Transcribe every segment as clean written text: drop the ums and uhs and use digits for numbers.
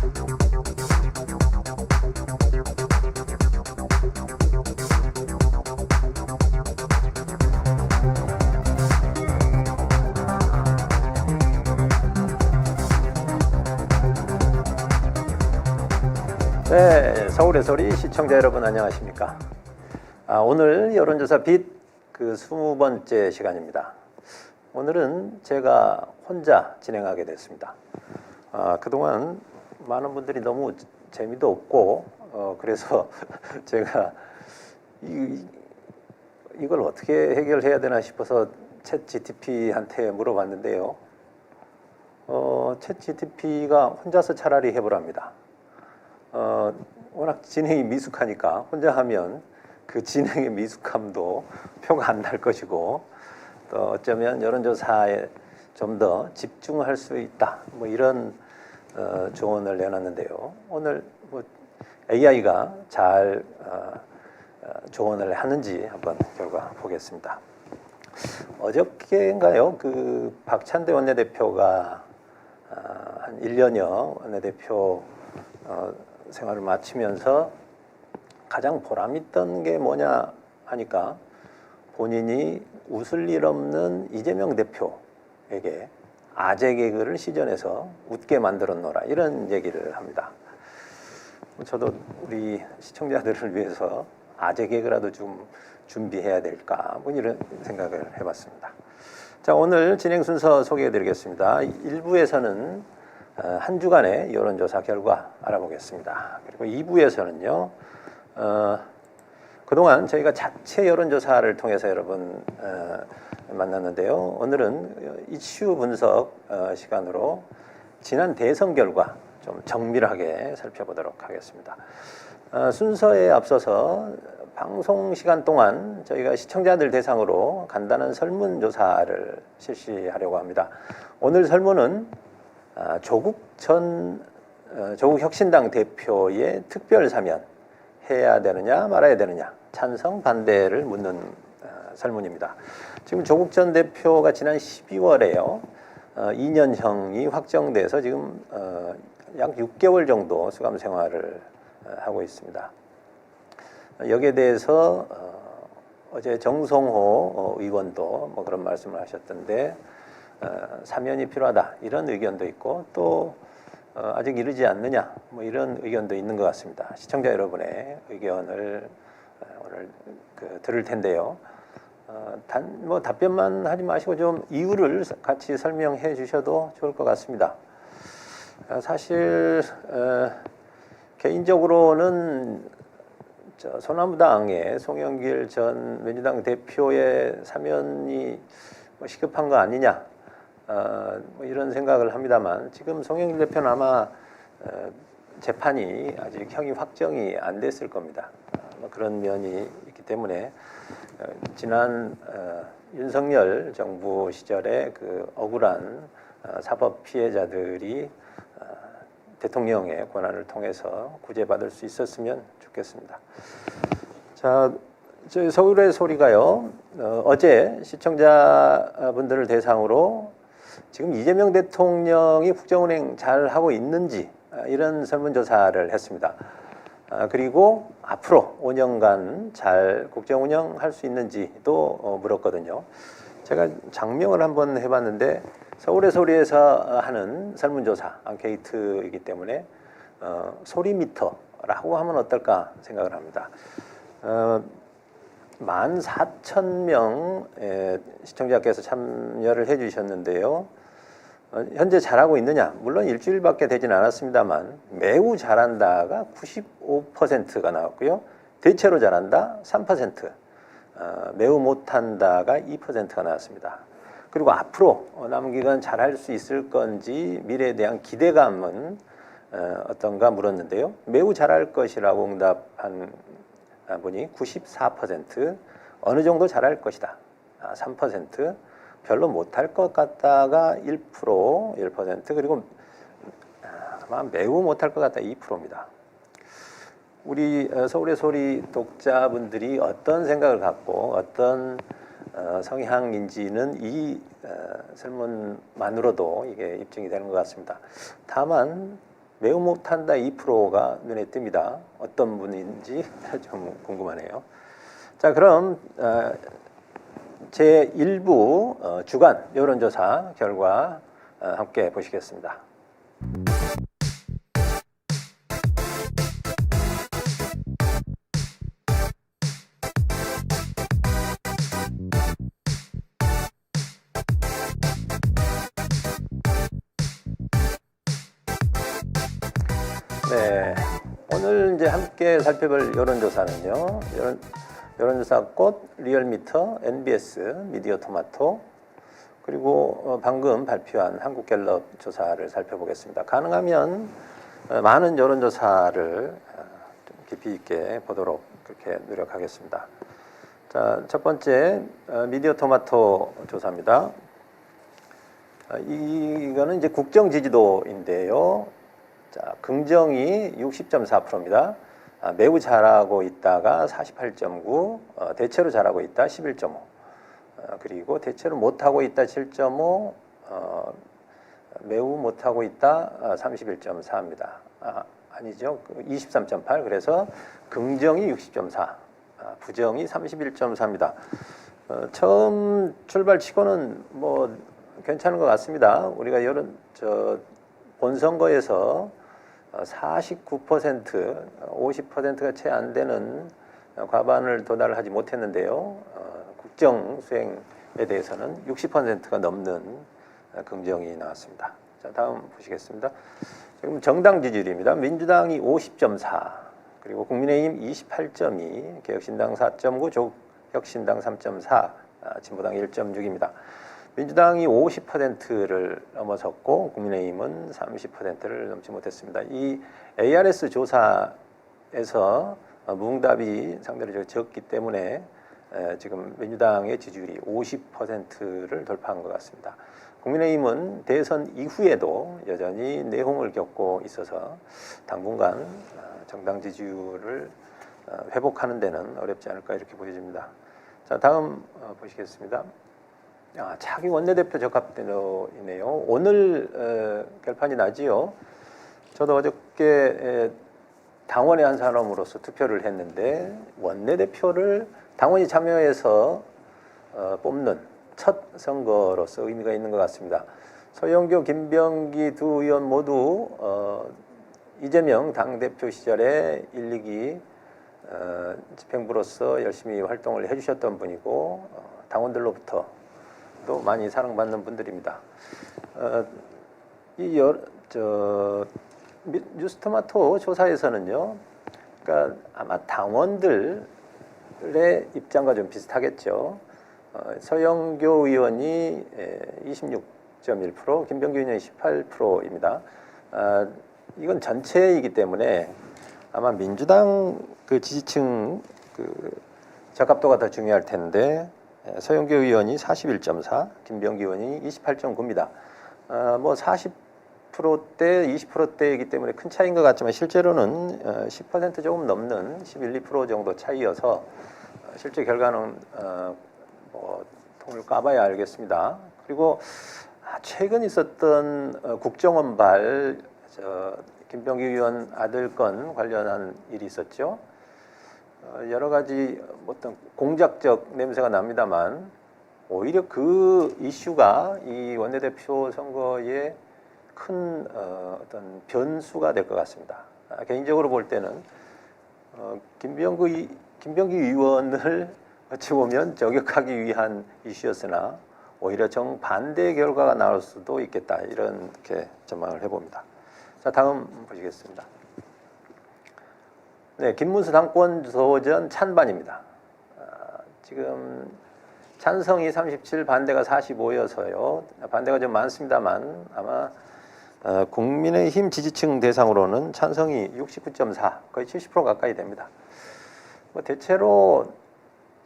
네, 서울의 소리 시청자 여러분 안녕하십니까? 오늘 여론조사 빛 그 20번째 시간입니다. 오늘은 제가 혼자 진행하게 됐습니다. 그동안 많은 분들이 너무 재미도 없고 그래서 제가 이걸 어떻게 해결해야 되나 싶어서 챗 GTP한테 물어봤는데요. 챗 GTP가 혼자서 차라리 해보랍니다. 워낙 진행이 미숙하니까 혼자 하면 그 진행의 미숙함도 표가 안 날 것이고 또 어쩌면 여론조사에 좀 더 집중할 수 있다 뭐 이런 조언을 내놨는데요. 오늘 뭐 AI가 잘 조언을 하는지 한번 결과 보겠습니다. 어저께인가요? 그 박찬대 원내대표가 한 1년여 원내대표 생활을 마치면서 가장 보람있던 게 뭐냐 하니까 본인이 웃을 일 없는 이재명 대표에게 아재 개그를 시전해서 웃게 만들었노라 이런 얘기를 합니다. 저도 우리 시청자들을 위해서 아재 개그라도 좀 준비해야 될까 뭐 이런 생각을 해봤습니다. 자, 오늘 진행 순서 소개해 드리겠습니다. 1부에서는 한 주간의 여론조사 결과 알아보겠습니다. 그리고 2부에서는요, 그동안 저희가 자체 여론조사를 통해서 여러분 만났는데요. 오늘은 이슈 분석 시간으로 지난 대선 결과 좀 정밀하게 살펴보도록 하겠습니다. 순서에 앞서서 방송 시간 동안 저희가 시청자들 대상으로 간단한 설문조사를 실시하려고 합니다. 오늘 설문은 조국 혁신당 대표의 특별 사면 해야 되느냐 말아야 되느냐 찬성 반대를 묻는 설문입니다. 지금 조국 전 대표가 지난 12월에요 2년형이 확정돼서 지금 약 6개월 정도 수감 생활을 하고 있습니다. 여기에 대해서 어제 정성호 의원도 뭐 그런 말씀을 하셨던데 사면이 필요하다 이런 의견도 있고 또 아직 이르지 않느냐 뭐 이런 의견도 있는 것 같습니다. 시청자 여러분의 의견을 오늘 들을 텐데요. 단 뭐 답변만 하지 마시고 좀 이유를 같이 설명해 주셔도 좋을 것 같습니다. 사실 개인적으로는 소나무당의 송영길 전 민주당 대표의 사면이 뭐 시급한 거 아니냐 뭐 이런 생각을 합니다만 지금 송영길 대표는 아마 재판이 아직 형이 확정이 안 됐을 겁니다. 뭐 그런 면이 있기 때문에 지난 윤석열 정부 시절에 그 억울한 사법 피해자들이 대통령의 권한을 통해서 구제받을 수 있었으면 좋겠습니다. 자, 저희 서울의 소리가요. 어제 시청자분들을 대상으로 지금 이재명 대통령이 국정운행 잘 하고 있는지 이런 설문조사를 했습니다. 그리고 앞으로 5년간 잘 국정운영할 수 있는지도 물었거든요. 제가 장명을 한번 해봤는데 서울의 소리에서 하는 설문조사 앙케이트이기 때문에 소리미터라고 하면 어떨까 생각을 합니다. 14,000명 시청자께서 참여를 해주셨는데요. 현재 잘하고 있느냐? 물론 일주일밖에 되진 않았습니다만 매우 잘한다가 95%가 나왔고요. 대체로 잘한다 3%, 매우 못한다가 2%가 나왔습니다. 그리고 앞으로 남은 기간 잘할 수 있을 건지 미래에 대한 기대감은 어떤가 물었는데요. 매우 잘할 것이라고 응답한 분이 94%, 어느 정도 잘할 것이다 3%, 별로 못할 것 같다가 1%, 그리고 아마 매우 못할 것 같다 2%입니다. 우리 서울의 소리 독자분들이 어떤 생각을 갖고 어떤 성향인지는 이 설문만으로도 이게 입증이 되는 것 같습니다. 다만 매우 못한다 2%가 눈에 띕니다. 어떤 분인지 좀 궁금하네요. 자, 그럼 제1부 주간 여론조사 결과 함께 보시겠습니다. 네, 오늘 이제 함께 살펴볼 여론조사는요. 여론조사 꽃, 리얼미터, NBS, 미디어토마토, 그리고 방금 발표한 한국갤럽 조사를 살펴보겠습니다. 가능하면 많은 여론조사를 좀 깊이 있게 보도록 그렇게 노력하겠습니다. 자, 첫 번째 미디어토마토 조사입니다. 이거는 이제 국정 지지도인데요. 자, 긍정이 60.4%입니다. 매우 잘하고 있다가 48.9, 대체로 잘하고 있다 11.5, 그리고 대체로 못하고 있다 7.5, 매우 못하고 있다 31.4입니다. 아니죠. 23.8. 그래서 긍정이 60.4, 부정이 31.4입니다. 처음 출발치고는 뭐 괜찮은 것 같습니다. 우리가 본선거에서 49%, 50%가 채 안 되는 과반을 도달하지 못했는데요. 국정 수행에 대해서는 60%가 넘는 긍정이 나왔습니다. 자, 다음 보시겠습니다. 지금 정당 지지율입니다. 민주당이 50.4, 그리고 국민의힘 28.2, 개혁신당 4.9, 조혁신당 3.4, 진보당 1.6입니다. 민주당이 50%를 넘어섰고 국민의힘은 30%를 넘지 못했습니다. 이 ARS 조사에서 무응답이 상대로 적기 때문에 지금 민주당의 지지율이 50%를 돌파한 것 같습니다. 국민의힘은 대선 이후에도 여전히 내홍을 겪고 있어서 당분간 정당 지지율을 회복하는 데는 어렵지 않을까 이렇게 보여집니다. 자, 다음 보시겠습니다. 차기 원내대표 적합대로이네요. 오늘 결판이 나지요. 저도 어저께 당원의 한 사람으로서 투표를 했는데 원내대표를 당원이 참여해서 뽑는 첫 선거로서 의미가 있는 것 같습니다. 서영교, 김병기 두 의원 모두 이재명 당대표 시절에 1, 2기 집행부로서 열심히 활동을 해주셨던 분이고 당원들로부터 또 많이 사랑받는 분들입니다. 뉴스토마토 조사에서는요, 그러니까 아마 당원들의 입장과 좀 비슷하겠죠. 서영교 의원이 26.1%, 김병기 의원이 18%입니다. 이건 전체이기 때문에 아마 민주당 그 지지층 그 적합도가 더 중요할 텐데. 서영교 의원이 41.4, 김병기 의원이 28.9입니다. 뭐 40%대, 20%대이기 때문에 큰 차이인 것 같지만 실제로는 10% 조금 넘는 11, 2% 정도 차이여서 실제 결과는 뭐 통을 까봐야 알겠습니다. 그리고 최근 있었던 국정원발 김병기 의원 아들 건 관련한 일이 있었죠. 여러 가지 어떤 공작적 냄새가 납니다만 오히려 그 이슈가 이 원내대표 선거에 큰 어떤 변수가 될 것 같습니다. 개인적으로 볼 때는 김병기 의원을 어찌 보면 저격하기 위한 이슈였으나 오히려 정반대 결과가 나올 수도 있겠다 이렇게 전망을 해봅니다. 자, 다음 보시겠습니다. 네, 김문수 당권 도전 찬반입니다. 지금 찬성이 37, 반대가 45여서요. 반대가 좀 많습니다만 아마 국민의힘 지지층 대상으로는 찬성이 69.4, 거의 70% 가까이 됩니다. 뭐 대체로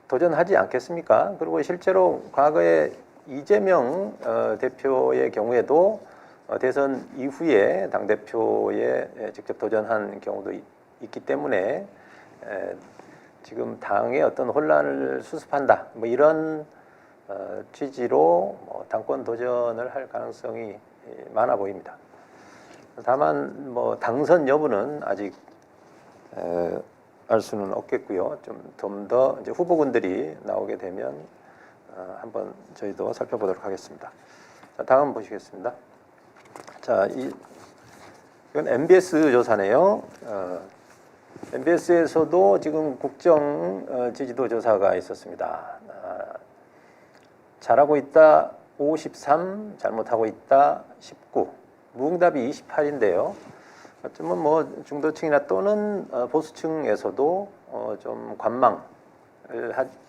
도전하지 않겠습니까? 그리고 실제로 과거에 이재명 대표의 경우에도 대선 이후에 당대표에 직접 도전한 경우도 있기 때문에 지금 당의 어떤 혼란을 수습한다 뭐 이런 취지로 당권 도전을 할 가능성이 많아 보입니다. 다만 뭐 당선 여부는 아직 알 수는 없겠고요. 좀 더 이제 후보군들이 나오게 되면 한번 저희도 살펴보도록 하겠습니다. 자, 다음 보시겠습니다. 자, 이건 MBS 조사네요. MBS에서도 지금 국정 지지도 조사가 있었습니다. 잘하고 있다 53, 잘못하고 있다 19, 무응답이 28인데요. 어쩌면 뭐 중도층이나 또는 보수층에서도 좀 관망을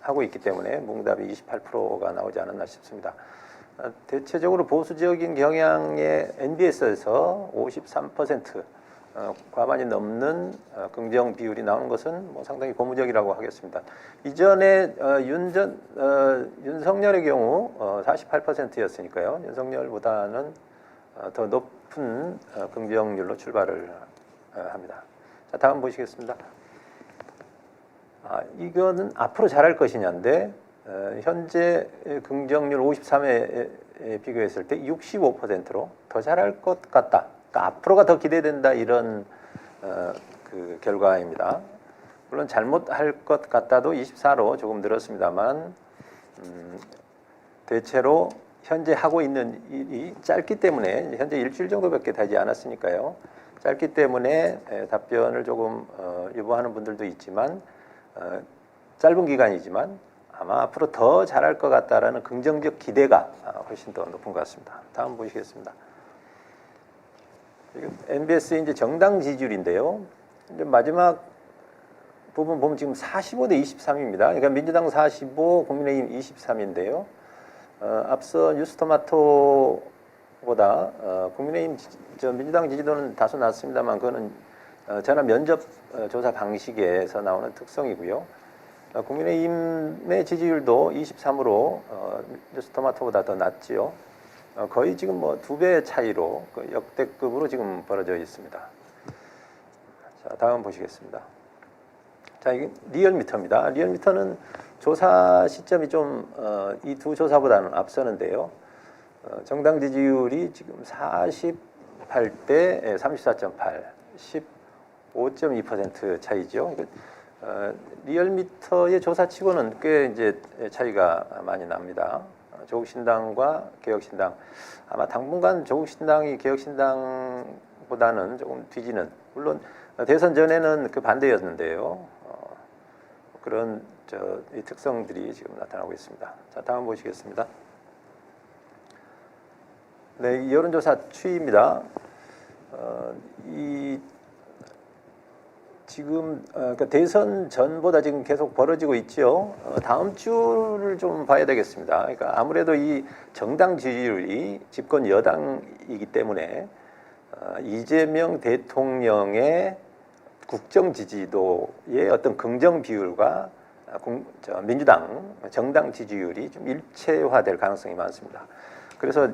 하고 있기 때문에 무응답이 28%가 나오지 않았나 싶습니다. 대체적으로 보수적인 경향의 NBS에서 53% 과반이 넘는 긍정 비율이 나오는 것은 뭐 상당히 고무적이라고 하겠습니다. 이전에 윤석열의 경우 48%였으니까요. 윤석열보다는 더 높은 긍정률로 출발을 합니다. 자, 다음 보시겠습니다. 이거는 앞으로 잘할 것이냐인데 현재 긍정률 53에 비교했을 때 65%로 더 잘할 것 같다. 그러니까 앞으로가 더 기대된다 이런 그 결과입니다. 물론 잘못할 것 같다도 24로 조금 늘었습니다만 대체로 현재 하고 있는 일이 짧기 때문에 현재 일주일 정도밖에 되지 않았으니까요. 짧기 때문에 답변을 조금 유보하는 분들도 있지만 짧은 기간이지만 아마 앞으로 더 잘할 것 같다라는 긍정적 기대가 훨씬 더 높은 것 같습니다. 다음 보시겠습니다. MBS의 이제 정당 지지율인데요. 이제 마지막 부분 보면 지금 45대 23입니다. 그러니까 민주당 45, 국민의힘 23인데요. 앞서 뉴스토마토보다 국민의힘 민주당 지지도는 다소 낮습니다만 그거는 전화 면접 조사 방식에서 나오는 특성이고요. 국민의힘의 지지율도 23으로 뉴스토마토보다 더 낮지요. 거의 지금 뭐 2배 차이로 역대급으로 지금 벌어져 있습니다. 자, 다음 보시겠습니다. 자, 이게 리얼미터입니다. 리얼미터는 조사 시점이 좀 이 두 조사보다는 앞서는데요. 정당 지지율이 지금 48대 34.8, 15.2% 차이죠. 리얼미터의 조사치고는 꽤 이제 차이가 많이 납니다. 조국신당과 개혁신당, 아마 당분간 조국신당이 개혁신당보다는 조금 뒤지는, 물론 대선 전에는 그 반대였는데요. 그런 이 특성들이 지금 나타나고 있습니다. 자, 다음 보시겠습니다. 네, 이 여론조사 추이입니다. 지금 그러니까 대선 전보다 지금 계속 벌어지고 있죠. 다음 주를 좀 봐야 되겠습니다. 그러니까 아무래도 이 정당 지지율이 집권 여당이기 때문에 이재명 대통령의 국정 지지도의 어떤 긍정 비율과 민주당 정당 지지율이 좀 일체화될 가능성이 많습니다. 그래서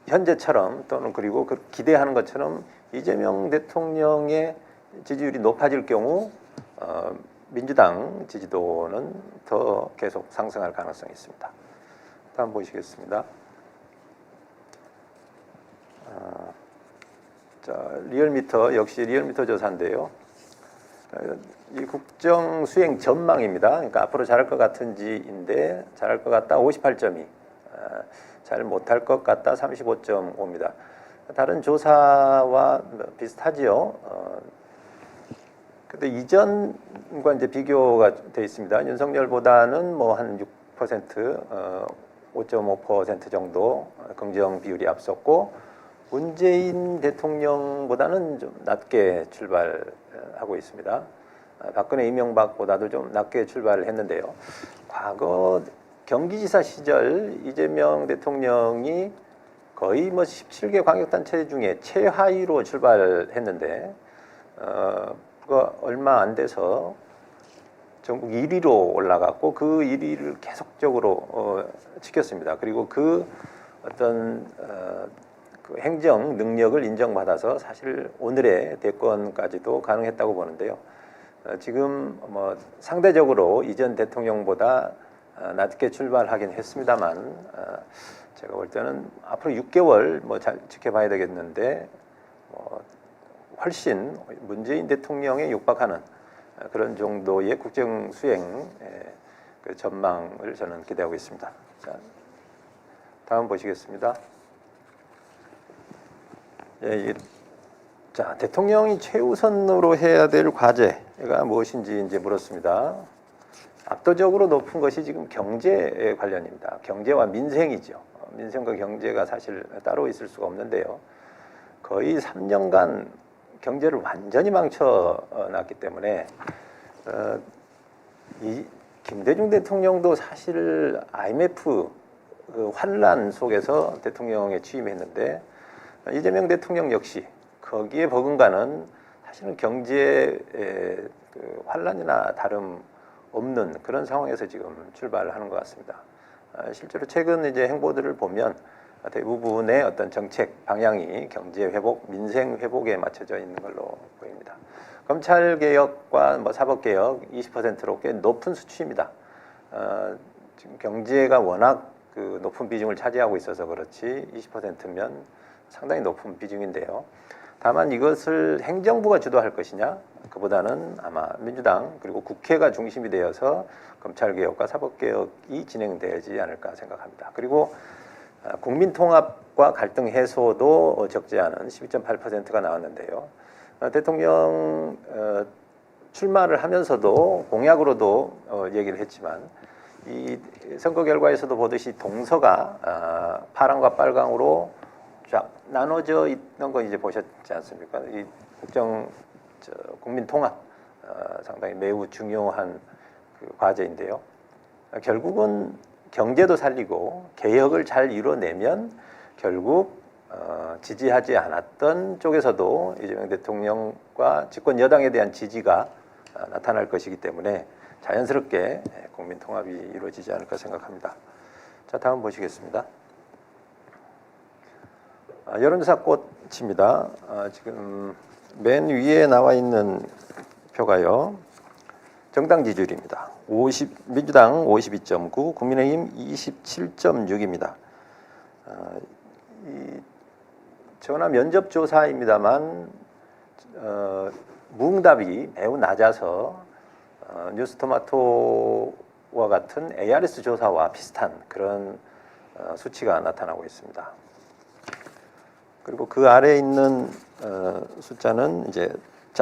현재처럼 또는 그리고 기대하는 것처럼 이재명 대통령의 지지율이 높아질 경우 민주당 지지도는 더 계속 상승할 가능성이 있습니다. 다음 보시겠습니다. 자, 리얼미터 역시 리얼미터 조사인데요. 이 국정 수행 전망입니다. 그러니까 앞으로 잘할 것 같은지인데 잘할 것 같다 58.2, 잘 못할 것 같다 35.5입니다. 다른 조사와 비슷하지요. 근데 이전과 이제 비교가 되어 있습니다. 윤석열보다는 뭐 한 6%, 5.5% 정도 긍정 비율이 앞섰고 문재인 대통령보다는 좀 낮게 출발하고 있습니다. 박근혜 이명박보다도 좀 낮게 출발을 했는데요. 과거 경기지사 시절 이재명 대통령이 거의 뭐 17개 광역단체 중에 최하위로 출발했는데 그거 얼마 안 돼서 전국 1위로 올라갔고 그 1위를 계속적으로 지켰습니다. 그리고 그 어떤 그 행정 능력을 인정받아서 사실 오늘의 대권까지도 가능했다고 보는데요. 지금 뭐 상대적으로 이전 대통령보다 낮게 출발하긴 했습니다만 제가 볼 때는 앞으로 6개월 뭐 잘 지켜봐야 되겠는데 훨씬 문재인 대통령에 육박하는 그런 정도의 국정 수행 그 전망을 저는 기대하고 있습니다. 자, 다음 보시겠습니다. 자, 대통령이 최우선으로 해야 될 과제가 무엇인지 이제 물었습니다. 압도적으로 높은 것이 지금 경제 관련입니다. 경제와 민생이죠. 민생과 경제가 사실 따로 있을 수가 없는데요. 거의 3년간 경제를 완전히 망쳐놨기 때문에 이 김대중 대통령도 사실 IMF 그 환란 속에서 대통령에 취임했는데 이재명 대통령 역시 거기에 버금가는 사실은 경제 그 환란이나 다름 없는 그런 상황에서 지금 출발하는 것 같습니다. 실제로 최근 이제 행보들을 보면 대부분의 어떤 정책 방향이 경제 회복, 민생 회복에 맞춰져 있는 걸로 보입니다. 검찰 개혁과 사법 개혁 20%로 꽤 높은 수치입니다. 지금 경제가 워낙 그 높은 비중을 차지하고 있어서 그렇지 20%면 상당히 높은 비중인데요. 다만 이것을 행정부가 주도할 것이냐, 그보다는 아마 민주당 그리고 국회가 중심이 되어서 검찰개혁과 사법개혁이 진행되지 않을까 생각합니다. 그리고 국민통합과 갈등 해소도 적지 않은 12.8%가 나왔는데요. 대통령 출마를 하면서도 공약으로도 얘기를 했지만 이 선거 결과에서도 보듯이 동서가 파랑과 빨강으로 쫙 나눠져 있는 거 이제 보셨지 않습니까? 이 국민 통합 상당히 매우 중요한 그 과제인데요. 결국은 경제도 살리고 개혁을 잘 이뤄내면 결국 지지하지 않았던 쪽에서도 이재명 대통령과 집권 여당에 대한 지지가 나타날 것이기 때문에 자연스럽게 국민 통합이 이루어지지 않을까 생각합니다. 자, 다음 보시겠습니다. 여론조사 꽃입니다. 지금 맨 위에 나와 있는 표가요. 정당 지지율입니다. 민주당 52.9, 국민의힘 27.6입니다. 이 전화 면접 조사입니다만 무응답이 매우 낮아서 뉴스토마토와 같은 ARS 조사와 비슷한 그런 수치가 나타나고 있습니다. 그리고 그 아래에 있는 숫자는 이제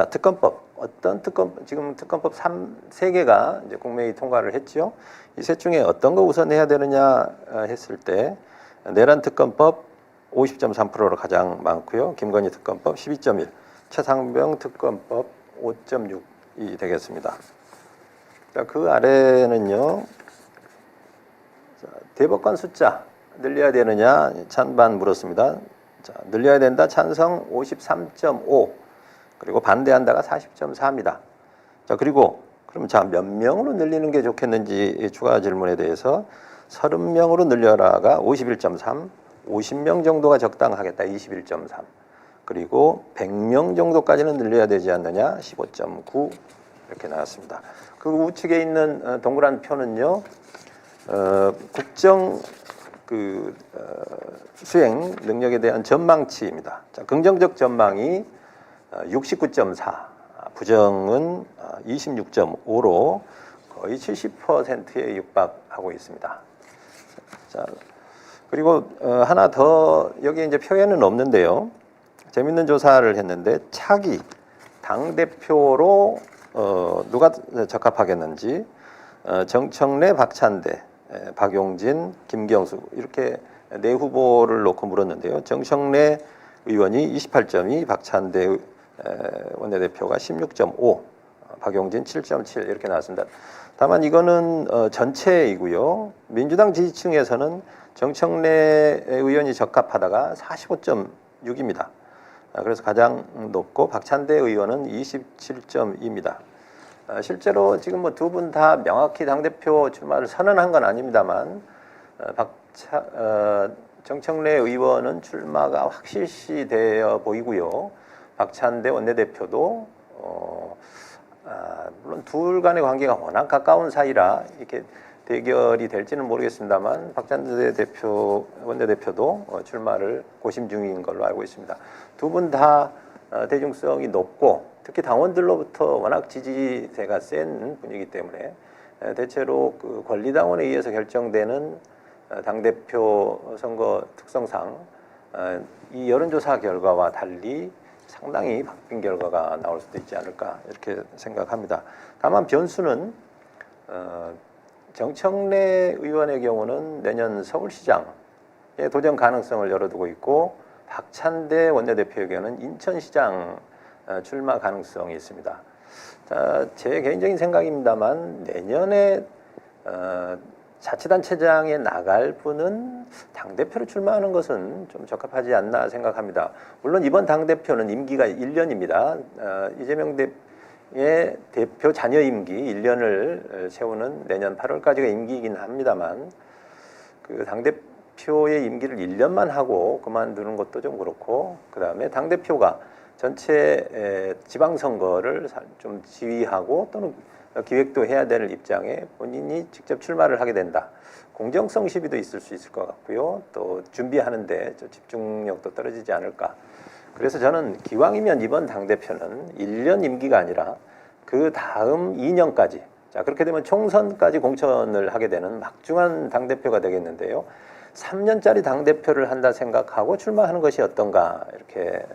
특검법 어떤 지금 특검법 3개가 이제 국회에 통과를 했죠. 이 셋 중에 어떤 거 우선해야 되느냐 했을 때 내란 특검법 50.3%로 가장 많고요. 김건희 특검법 12.1, 최상병 특검법 5.6이 되겠습니다. 자, 그 아래는요. 대법관 숫자 늘려야 되느냐 찬반 물었습니다. 자, 늘려야 된다 찬성 53.5, 그리고 반대한다가 40.4입니다. 자, 그리고 그럼 몇 명으로 늘리는 게 좋겠는지 추가 질문에 대해서 30명으로 늘려라가 51.3, 50명 정도가 적당하겠다 21.3, 그리고 100명 정도까지는 늘려야 되지 않느냐 15.9 이렇게 나왔습니다. 그 우측에 있는 동그란 표는요, 국정 수행 능력에 대한 전망치입니다. 자, 긍정적 전망이 69.4, 부정은 26.5로 거의 70%에 육박하고 있습니다. 자, 그리고 하나 더 여기 이제 표에는 없는데요. 재밌는 조사를 했는데 차기 당대표로 누가 적합하겠는지 정청래, 박찬대, 박용진, 김경수 이렇게 네 후보를 놓고 물었는데요. 정청래 의원이 28.2, 박찬대 원내대표가 16.5, 박용진 7.7 이렇게 나왔습니다. 다만 이거는 전체이고요. 민주당 지지층에서는 정청래 의원이 적합하다가 45.6입니다. 그래서 가장 높고 박찬대 의원은 27.2입니다. 실제로 지금 두 분 다 명확히 당대표 출마를 선언한 건 아닙니다만 정청래 의원은 출마가 확실시되어 보이고요. 박찬대 원내대표도 물론 둘 간의 관계가 워낙 가까운 사이라 이렇게 대결이 될지는 모르겠습니다만 박찬대 원내대표도 출마를 고심 중인 걸로 알고 있습니다. 두 분 다 대중성이 높고 특히 당원들로부터 워낙 지지세가 센 분이기 때문에 대체로 그 권리당원에 의해서 결정되는 당대표 선거 특성상 이 여론조사 결과와 달리 상당히 바뀐 결과가 나올 수도 있지 않을까 이렇게 생각합니다. 다만 변수는 정청래 의원의 경우는 내년 서울시장에 도전 가능성을 열어두고 있고 박찬대 원내대표의 경우는 인천시장 출마 가능성이 있습니다. 자, 제 개인적인 생각입니다만 내년에 자치단체장에 나갈 분은 당대표로 출마하는 것은 좀 적합하지 않나 생각합니다. 물론 이번 당대표는 임기가 1년입니다. 이재명 대표의 대표 자녀 임기 1년을 세우는 내년 8월까지가 임기이긴 합니다만 그 당대표의 임기를 1년만 하고 그만두는 것도 좀 그렇고 그 다음에 당대표가 전체 지방선거를 좀 지휘하고 또는 기획도 해야 될 입장에 본인이 직접 출마를 하게 된다. 공정성 시비도 있을 수 있을 것 같고요. 또 준비하는데 집중력도 떨어지지 않을까. 그래서 저는 기왕이면 이번 당대표는 1년 임기가 아니라 그 다음 2년까지 자 그렇게 되면 총선까지 공천을 하게 되는 막중한 당대표가 되겠는데요. 3년짜리 당대표를 한다 생각하고 출마하는 것이 어떤가 이렇게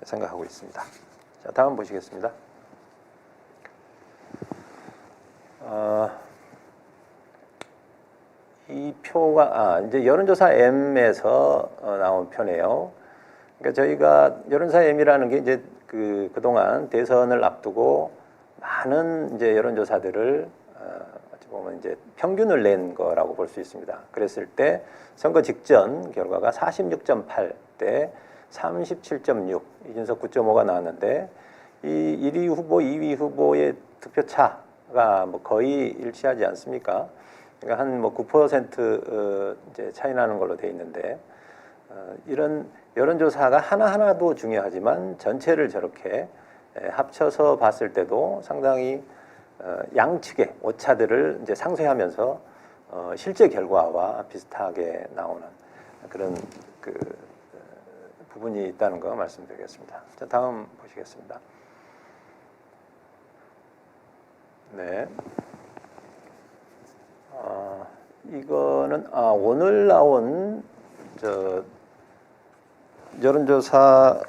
생각하고 있습니다. 자, 다음 보시겠습니다. 이 표가 이제 여론조사 M에서 나온 표네요. 그러니까 저희가 여론조사 M이라는 게 이제 그동안 대선을 앞두고 많은 이제 여론조사들을 어찌 보면 이제 평균을 낸 거라고 볼 수 있습니다. 그랬을 때 선거 직전 결과가 46.8 대 37.6, 이준석 9.5가 나왔는데 이 1위 후보, 2위 후보의 득표 차가 뭐 거의 일치하지 않습니까? 그러니까 한 뭐 9% 이제 차이 나는 걸로 돼 있는데 이런 여론조사가 하나하나도 중요하지만 전체를 저렇게 합쳐서 봤을 때도 상당히 양측의 오차들을 이제 상쇄하면서 실제 결과와 비슷하게 나오는 그런 부분이 있다는 거 말씀드리겠습니다. 자, 다음 보시겠습니다. 네. 이거는 오늘 나온 여론조사,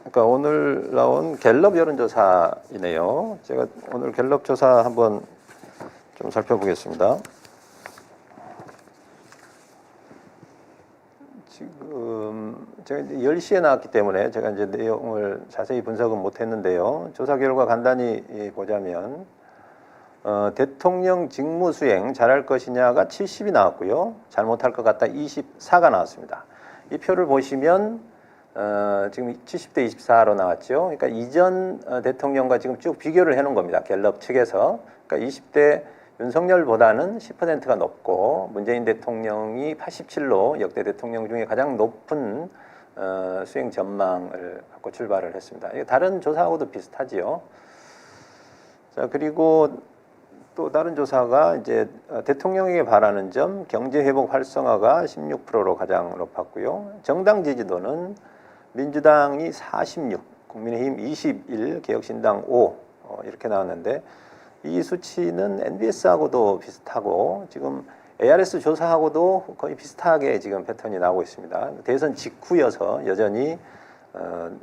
그러니까 오늘 나온 갤럽 여론조사이네요. 제가 오늘 갤럽 조사 한번 좀 살펴보겠습니다. 지금 제가 이제 10시에 나왔기 때문에 제가 이제 내용을 자세히 분석은 못했는데요. 조사 결과 간단히 보자면 대통령 직무 수행 잘할 것이냐가 70이 나왔고요. 잘못할 것 같다 24가 나왔습니다. 이 표를 보시면 지금 70대 24로 나왔죠. 그러니까 이전 대통령과 지금 쭉 비교를 해놓은 겁니다. 갤럽 측에서. 그러니까 20대 윤석열보다는 10%가 높고 문재인 대통령이 87로 역대 대통령 중에 가장 높은 수행 전망을 갖고 출발을 했습니다. 다른 조사하고도 비슷하지요. 자, 그리고 또 다른 조사가 이제 대통령에게 바라는 점 경제 회복 활성화가 16%로 가장 높았고요. 정당 지지도는 민주당이 46, 국민의힘 21, 개혁신당 5 이렇게 나왔는데 이 수치는 NBS하고도 비슷하고 지금 ARS 조사하고도 거의 비슷하게 지금 패턴이 나오고 있습니다. 대선 직후여서 여전히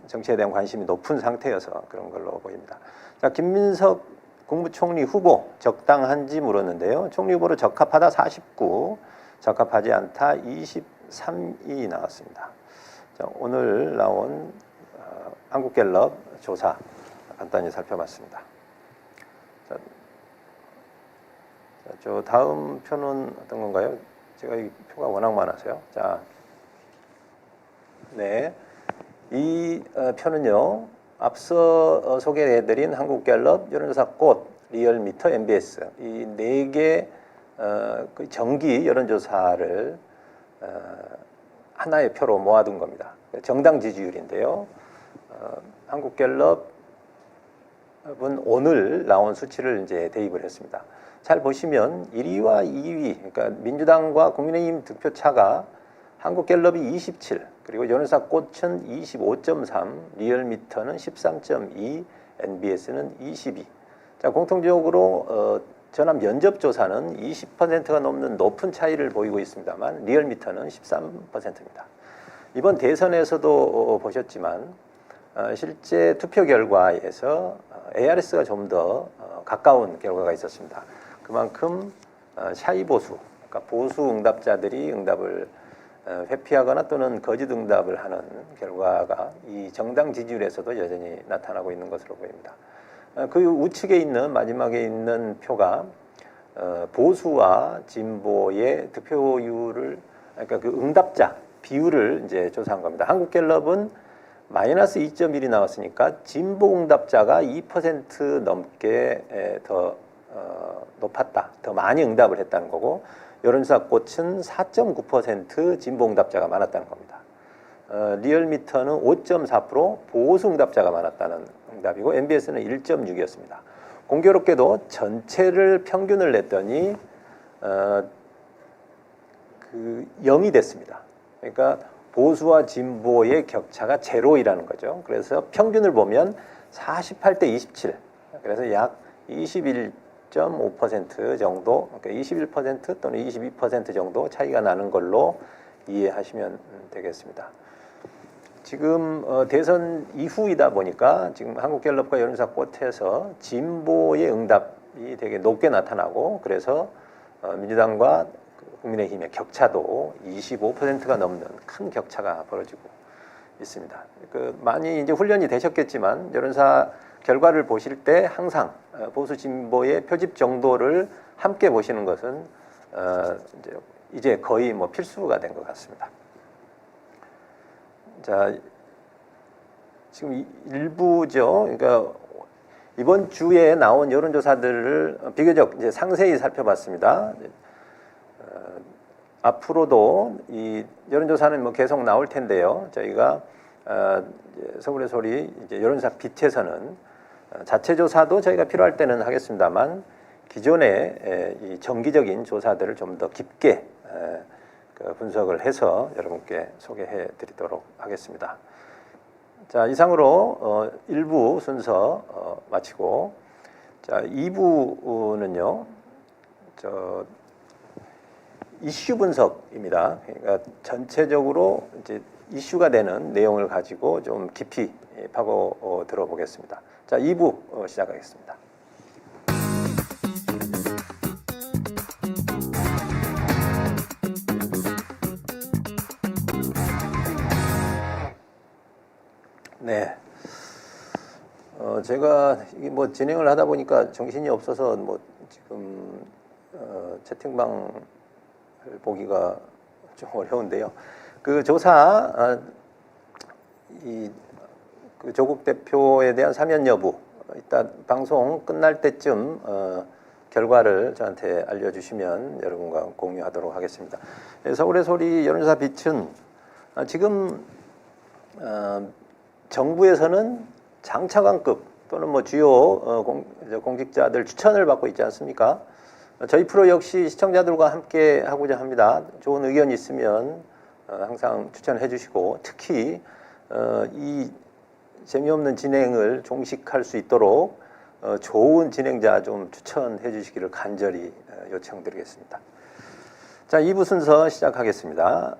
정치에 대한 관심이 높은 상태여서 그런 걸로 보입니다. 자, 김민석 국무총리 후보 적당한지 물었는데요. 총리 후보로 적합하다 49, 적합하지 않다 23이 나왔습니다. 자, 오늘 나온 한국갤럽 조사 간단히 살펴봤습니다. 자, 저 다음 표는 어떤 건가요? 제가 이 표가 워낙 많아서요. 자, 네, 이 표는요. 앞서 소개해드린 한국갤럽, 여론조사 꽃, 리얼미터, MBS 이 4개 그 정기 여론조사를 하나의 표로 모아둔 겁니다. 정당 지지율인데요. 한국갤럽은 오늘 나온 수치를 이제 대입을 했습니다. 잘 보시면 1위와 2위, 그러니까 민주당과 국민의힘 득표 차가 한국갤럽이 27, 그리고 여론조사꽃은 25.3, 리얼미터는 13.2, NBS는 22. 자, 공통적으로 전화 면접조사는 20%가 넘는 높은 차이를 보이고 있습니다만 리얼미터는 13%입니다. 이번 대선에서도 보셨지만 실제 투표 결과에서 ARS가 좀 더 가까운 결과가 있었습니다. 그만큼 샤이 보수, 그러니까 보수 응답자들이 응답을 회피하거나 또는 거짓 응답을 하는 결과가 이 정당 지지율에서도 여전히 나타나고 있는 것으로 보입니다. 그 우측에 있는 마지막에 있는 표가 보수와 진보의 득표율을, 그러니까 그 응답자 비율을 이제 조사한 겁니다. 한국갤럽은 마이너스 2.1이 나왔으니까 진보 응답자가 2% 넘게 더 높았다, 더 많이 응답을 했다는 거고, 여론조사꽃은 4.9% 진보 응답자가 많았다는 겁니다. 리얼미터는 5.4% 보수 응답자가 많았다는 응답이고, MBS는 1.6이었습니다. 공교롭게도 전체를 평균을 냈더니 0이 됐습니다. 그러니까 보수와 진보의 격차가 제로이라는 거죠. 그래서 평균을 보면 48대 27, 그래서 약 21.5% 정도, 그러니까 21% 또는 22% 정도 차이가 나는 걸로 이해하시면 되겠습니다. 지금 대선 이후이다 보니까 지금 한국갤럽과 여론조사꽃에서 진보의 응답이 되게 높게 나타나고, 그래서 민주당과 국민의힘의 격차도 25%가 넘는 큰 격차가 벌어지고 있습니다. 많이 이제 훈련이 되셨겠지만 여론조사 결과를 보실 때 항상 보수 진보의 표집 정도를 함께 보시는 것은 이제 거의 뭐 필수가 된 것 같습니다. 자, 지금 일부죠. 그러니까 이번 주에 나온 여론조사들을 비교적 이제 상세히 살펴봤습니다. 앞으로도 이 여론조사는 뭐 계속 나올 텐데요. 저희가 서울의 소리 이제 여론조사 빛에서는 자체 조사도 저희가 필요할 때는 하겠습니다만, 기존의 이 정기적인 조사들을 좀 더 깊게 분석을 해서 여러분께 소개해 드리도록 하겠습니다. 자, 이상으로 1부 순서 마치고, 자, 2부는요, 이슈 분석입니다. 그러니까 전체적으로 이제 이슈가 되는 내용을 가지고 좀 깊이 파고 들어보겠습니다. 자, 2부 시작하겠습니다. 네. 제가 뭐 진행을 하다 보니까 정신이 없어서 뭐 지금 채팅방을 보기가 좀 어려운데요. 그 조사, 그 조국 대표에 대한 사면 여부, 이따 방송 끝날 때쯤 결과를 저한테 알려주시면 여러분과 공유하도록 하겠습니다. 서울의 소리 여론조사 빛은 지금 정부에서는 장차관급 또는 뭐 주요 공직자들 추천을 받고 있지 않습니까? 저희 프로 역시 시청자들과 함께 하고자 합니다. 좋은 의견이 있으면 항상 추천해 주시고, 특히 이 재미없는 진행을 종식할 수 있도록 좋은 진행자 좀 추천해 주시기를 간절히 요청드리겠습니다. 자, 2부 순서 시작하겠습니다.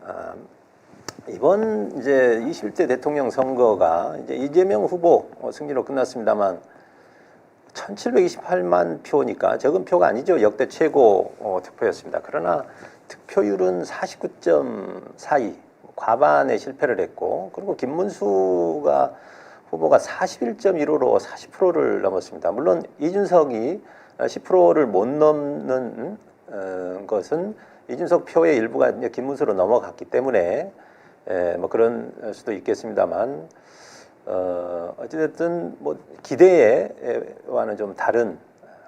이번 이제 21대 대통령 선거가 이제 이재명 후보 승리로 끝났습니다만 1728만 표니까 적은 표가 아니죠. 역대 최고 득표였습니다. 그러나 득표율은 49.42, 과반에 실패를 했고, 그리고 김문수 후보가 41.15로 40%를 넘었습니다. 물론 이준석이 10%를 못 넘는 것은 이준석 표의 일부가 이제 김문수로 넘어갔기 때문에 뭐 그런 수도 있겠습니다만, 어찌됐든 뭐 기대와는 좀 다른,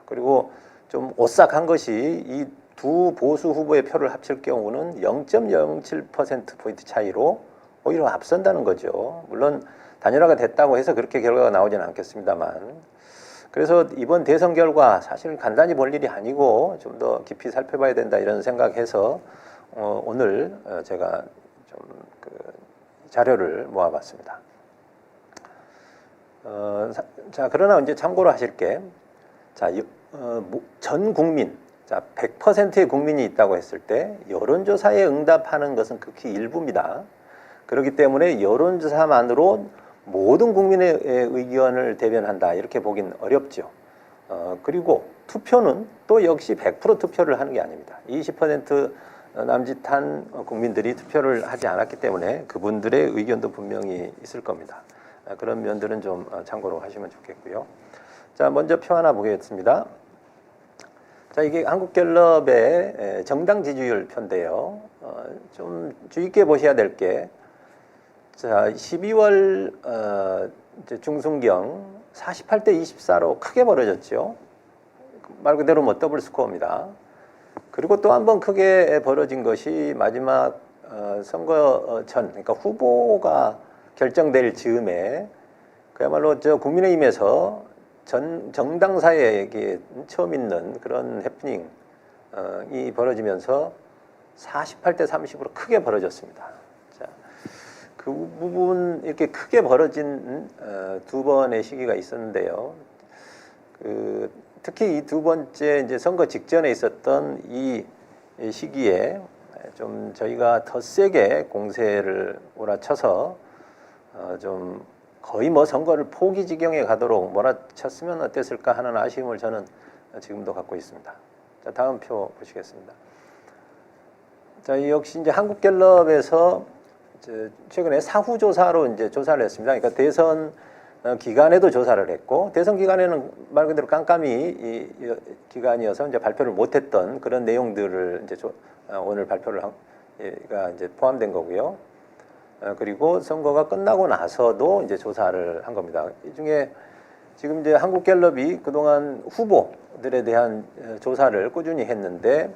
그리고 좀 오싹한 것이 이 두 보수 후보의 표를 합칠 경우는 0.07%포인트 차이로 오히려 앞선다는 거죠. 물론 단일화가 됐다고 해서 그렇게 결과가 나오지는 않겠습니다만, 그래서 이번 대선 결과 사실 간단히 볼 일이 아니고 좀 더 깊이 살펴봐야 된다 이런 생각해서 오늘 제가 좀 자료를 모아봤습니다. 자, 그러나 이제 참고로 하실 게, 자, 전 국민, 자, 100%의 국민이 있다고 했을 때 여론조사에 응답하는 것은 극히 일부입니다. 그렇기 때문에 여론조사만으로 모든 국민의 의견을 대변한다 이렇게 보긴 어렵죠. 그리고 투표는 또 역시 100% 투표를 하는 게 아닙니다. 20% 남짓한 국민들이 투표를 하지 않았기 때문에 그분들의 의견도 분명히 있을 겁니다. 그런 면들은 좀 참고로 하시면 좋겠고요. 자, 먼저 표 하나 보겠습니다. 자, 이게 한국갤럽의 정당 지지율 표인데요. 좀 주의 깊게 보셔야 될 게, 자, 12월 이제 중순경 48대 24로 크게 벌어졌죠. 말 그대로 뭐 더블 스코어입니다. 그리고 또 한 번 크게 벌어진 것이 마지막 선거 전, 그러니까 후보가 결정될 즈음에 그야말로 저 국민의힘에서 정당사에 처음 있는 그런 해프닝이 벌어지면서 48대 30으로 크게 벌어졌습니다. 자, 그 부분 이렇게 크게 벌어진 두 번의 시기가 있었는데요. 특히 이 두 번째 이제 선거 직전에 있었던 이 시기에 좀 저희가 더 세게 공세를 몰아쳐서 좀 거의 뭐 선거를 포기 지경에 가도록 몰아쳤으면 어땠을까 하는 아쉬움을 저는 지금도 갖고 있습니다. 자, 다음 표 보시겠습니다. 자, 역시 이제 한국갤럽에서 최근에 사후조사로 이제 조사를 했습니다. 그러니까 대선 기간에도 조사를 했고, 대선 기간에는 말 그대로 깜깜이 이 기간이어서 이제 발표를 못했던 그런 내용들을 이제 오늘 발표가 이제 포함된 거고요. 그리고 선거가 끝나고 나서도 이제 조사를 한 겁니다. 이 중에 지금 이제 한국갤럽이 그동안 후보들에 대한 조사를 꾸준히 했는데,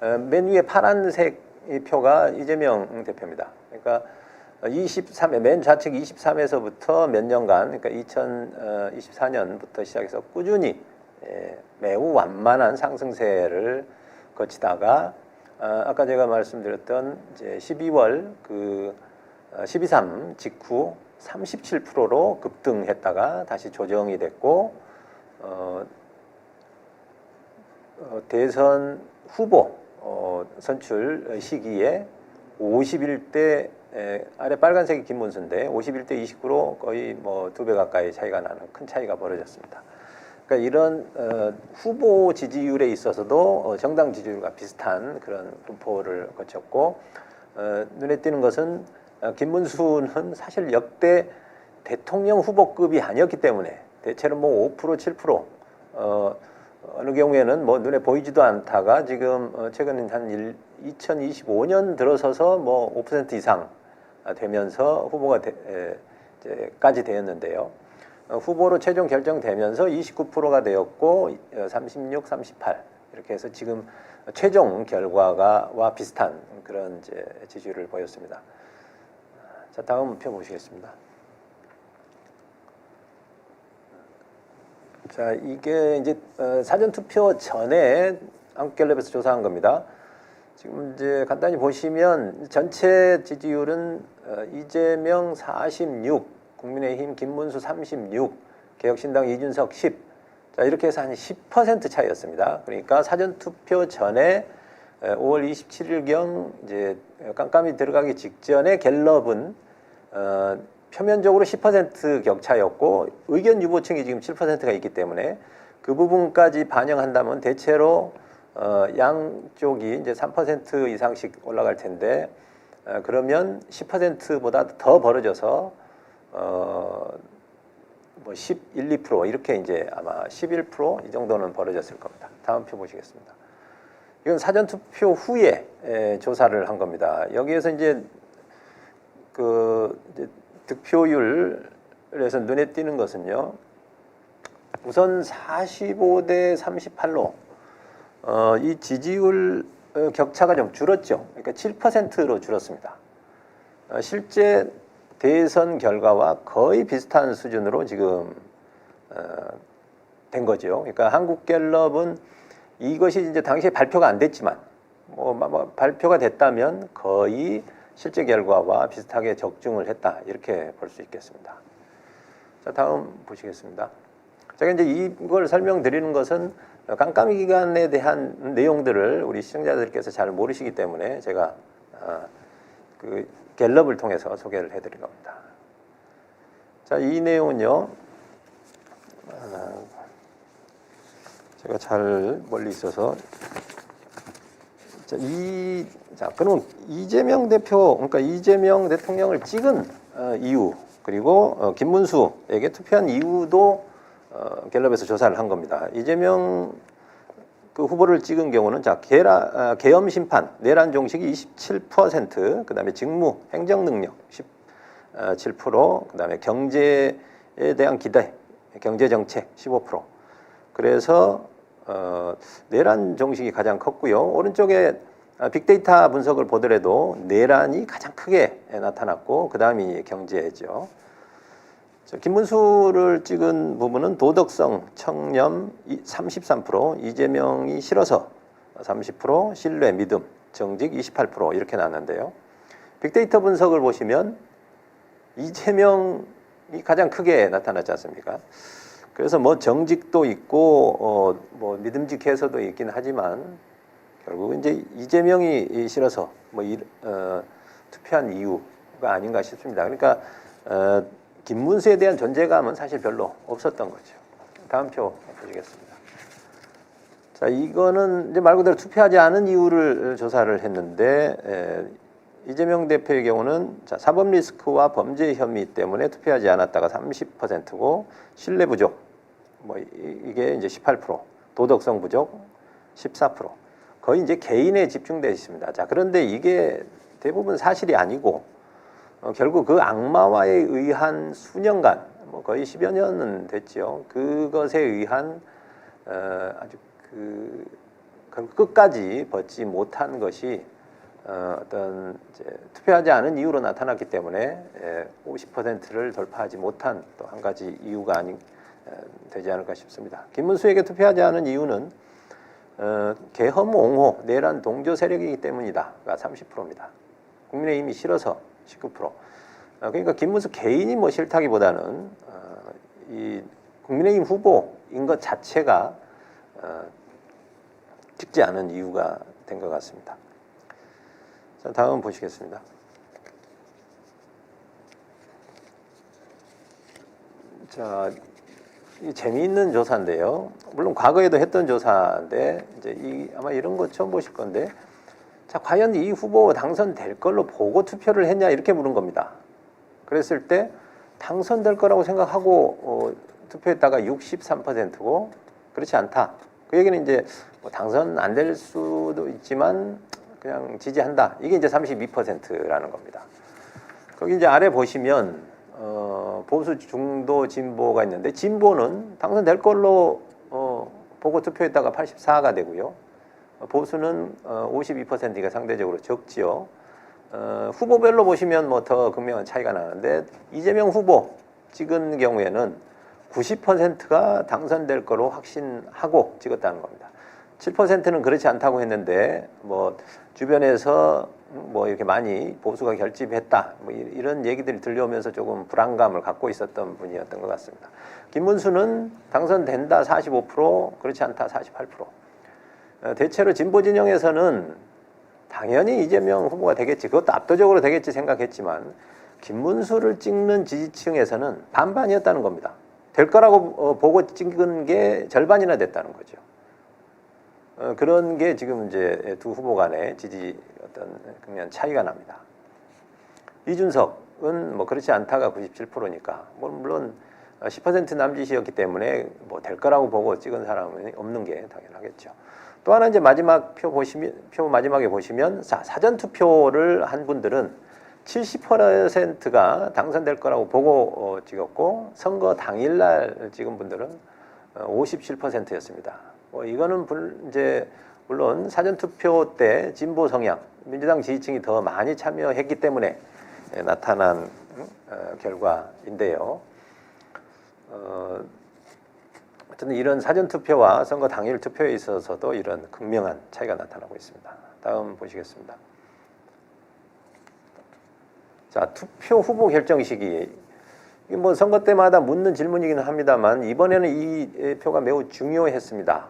맨 위에 파란색 이 표가 이재명 대표입니다. 그러니까 23회, 맨 좌측 23회에서부터 몇 년간, 그러니까 2024년부터 시작해서 꾸준히 매우 완만한 상승세를 거치다가 아까 제가 말씀드렸던 이제 12월 12.3 직후 37%로 급등했다가 다시 조정이 됐고, 대선 후보 선출 시기에 51대 아래 빨간색이 김문수인데 51대 29로 거의 뭐 2배 가까이 차이가 나는 큰 차이가 벌어졌습니다. 그러니까 이런 후보 지지율에 있어서도 정당 지지율과 비슷한 그런 분포를 거쳤고, 눈에 띄는 것은 김문수는 사실 역대 대통령 후보급이 아니었기 때문에 대체로 뭐 5% 7% 어느 경우에는 뭐 눈에 보이지도 않다가 지금 최근 한 2025년 들어서서 뭐 5% 이상 되면서 후보가 까지 되었는데요. 후보로 최종 결정되면서 29%가 되었고 36, 38 이렇게 해서 지금 최종 결과와 비슷한 그런 이제 지지율을 보였습니다. 자, 다음 표 보시겠습니다. 자, 이게 이제 사전 투표 전에 한국갤럽에서 조사한 겁니다. 지금 이제 간단히 보시면 전체 지지율은 이재명 46, 국민의힘 김문수 36, 개혁신당 이준석 10. 자, 이렇게 해서 한 10% 차이였습니다. 그러니까 사전 투표 전에 5월 27일경 이제 깜깜이 들어가기 직전에 갤럽은 표면적으로 10% 격차였고 의견 유보층이 지금 7%가 있기 때문에 그 부분까지 반영한다면 대체로 양쪽이 이제 3% 이상씩 올라갈 텐데, 그러면 10%보다 더 벌어져서 뭐 11, 2% 이렇게 이제 아마 11% 이 정도는 벌어졌을 겁니다. 다음 표 보시겠습니다. 이건 사전 투표 후에 조사를 한 겁니다. 여기에서 이제 이제 득표율에서 눈에 띄는 것은요. 우선 45대 38로 이 지지율 격차가 좀 줄었죠. 그러니까 7%로 줄었습니다. 실제 대선 결과와 거의 비슷한 수준으로 지금 된 거죠. 그러니까 한국갤럽은 이것이 이제 당시에 발표가 안 됐지만 발표가 됐다면 거의 실제 결과와 비슷하게 적중을 했다 이렇게 볼 수 있겠습니다. 자, 다음 보시겠습니다. 제가 이제 이걸 설명드리는 것은 깜깜이 기간에 대한 내용들을 우리 시청자들께서 잘 모르시기 때문에 제가 그 갤럽을 통해서 소개를 해드린 겁니다. 자, 이 내용은요, 제가 잘 멀리 있어서 그럼 이재명 대표, 그러니까 이재명 대통령을 찍은 이유, 그리고 김문수에게 투표한 이유도 갤럽에서 조사를 한 겁니다. 이재명 그 후보를 찍은 경우는 계엄 심판, 내란 종식이 27%, 그다음에 직무, 행정 능력 17%, 그다음에 경제에 대한 기대, 경제 정책 15%. 그래서 내란 종식이 가장 컸고요. 오른쪽에 빅데이터 분석을 보더라도 내란이 가장 크게 나타났고 그 다음이 경제죠. 김문수를 찍은 부분은 도덕성, 청렴 33%, 이재명이 싫어서 30%, 신뢰, 믿음, 정직 28% 이렇게 나왔는데요. 빅데이터 분석을 보시면 이재명이 가장 크게 나타났지 않습니까? 그래서 뭐 정직도 있고 뭐 믿음직해서도 있긴 하지만 결국 이제 이재명이 싫어서 투표한 이유가 아닌가 싶습니다. 그러니까 김문수에 대한 존재감은 사실 별로 없었던 거죠. 다음 표 보시겠습니다. 자, 이거는 이제 말 그대로 투표하지 않은 이유를 조사를 했는데 이재명 대표의 경우는 사법 리스크와 범죄 혐의 때문에 투표하지 않았다가 30%고 신뢰 부족 이게 이제 18%, 도덕성 부족 14%. 거의 이제 개인에 집중되어 있습니다. 자, 그런데 이게 대부분 사실이 아니고 결국 그 악마와에 의한 수년간, 거의 10여 년은 됐죠. 그것에 의한 아주 끝까지 벗지 못한 것이 어떤 이제 투표하지 않은 이유로 나타났기 때문에 50%를 돌파하지 못한 또 한 가지 이유가 되지 않을까 싶습니다. 김문수에게 투표하지 않은 이유는 계엄 옹호, 내란 동조 세력이기 때문이다가 30%입니다. 국민의힘이 싫어서 19%. 그러니까 김문수 개인이 싫다기보다는 이 국민의힘 후보인 것 자체가 찍지 않은 이유가 된 것 같습니다. 자, 다음 보시겠습니다. 자, 이 재미있는 조사인데요. 물론 과거에도 했던 조사인데 이제 아마 이런 거 처음 보실 건데, 자, 과연 이 후보 당선될 걸로 보고 투표를 했냐 이렇게 물은 겁니다. 그랬을 때 당선될 거라고 생각하고 투표했다가 63%고 그렇지 않다. 그 얘기는 이제 당선 안 될 수도 있지만 그냥 지지한다. 이게 이제 32%라는 겁니다. 거기 이제 아래 보시면 보수, 중도, 진보가 있는데 진보는 당선될 걸로 보고 투표했다가 84가 되고요. 보수는 52%가 상대적으로 적지요. 후보별로 보시면 더 극명한 차이가 나는데 이재명 후보 찍은 경우에는 90%가 당선될 거로 확신하고 찍었다는 겁니다. 7%는 그렇지 않다고 했는데 주변에서 이렇게 많이 보수가 결집했다 이런 얘기들이 들려오면서 조금 불안감을 갖고 있었던 분이었던 것 같습니다. 김문수는 당선된다 45%, 그렇지 않다 48%. 대체로 진보 진영에서는 당연히 이재명 후보가 되겠지, 그것도 압도적으로 되겠지 생각했지만 김문수를 찍는 지지층에서는 반반이었다는 겁니다. 될 거라고 보고 찍은 게 절반이나 됐다는 거죠. 그런 게 지금 이제 두 후보 간의 지지 어떤 극명한 차이가 납니다. 이준석은 그렇지 않다가 97%니까 물론 10% 남짓이었기 때문에 될 거라고 보고 찍은 사람은 없는 게 당연하겠죠. 또 하나 이제 마지막 마지막에 보시면 사전 투표를 한 분들은 70%가 당선될 거라고 보고 찍었고 선거 당일날 찍은 분들은 57%였습니다. 이거는 이제 물론 사전 투표 때 진보 성향, 민주당 지지층이 더 많이 참여했기 때문에 나타난 결과인데요. 어쨌든 이런 사전 투표와 선거 당일 투표에 있어서도 이런 극명한 차이가 나타나고 있습니다. 다음 보시겠습니다. 자, 투표 후보 결정 시기. 이게 뭐 선거 때마다 묻는 질문이기는 합니다만 이번에는 이 표가 매우 중요했습니다.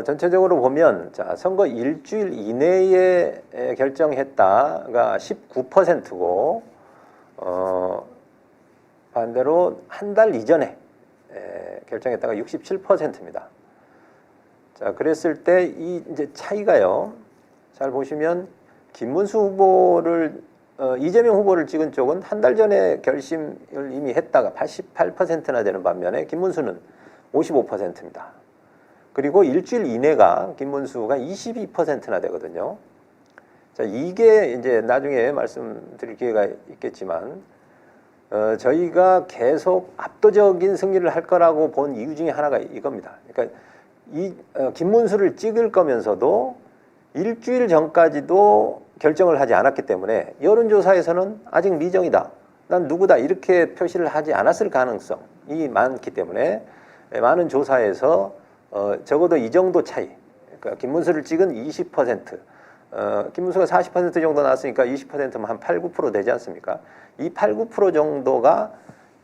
전체적으로 보면 자, 선거 일주일 이내에 결정했다가 19%고 반대로 한 달 이전에 결정했다가 67%입니다. 자, 그랬을 때 이 이제 차이가요. 잘 보시면 김문수 후보를 이재명 후보를 찍은 쪽은 한 달 전에 결심을 이미 했다가 88%나 되는 반면에 김문수는 55%입니다. 그리고 일주일 이내가 김문수가 22%나 되거든요. 자, 이게 이제 나중에 말씀드릴 기회가 있겠지만 저희가 계속 압도적인 승리를 할 거라고 본 이유 중에 하나가 이겁니다. 그러니까 이 김문수를 찍을 거면서도 일주일 전까지도 결정을 하지 않았기 때문에 여론조사에서는 아직 미정이다, 난 누구다 이렇게 표시를 하지 않았을 가능성이 많기 때문에 많은 조사에서 적어도 이 정도 차이, 그러니까 김문수를 찍은 20%, 김문수가 40% 정도 나왔으니까 20%면 한 8, 9% 되지 않습니까? 이 8, 9% 정도가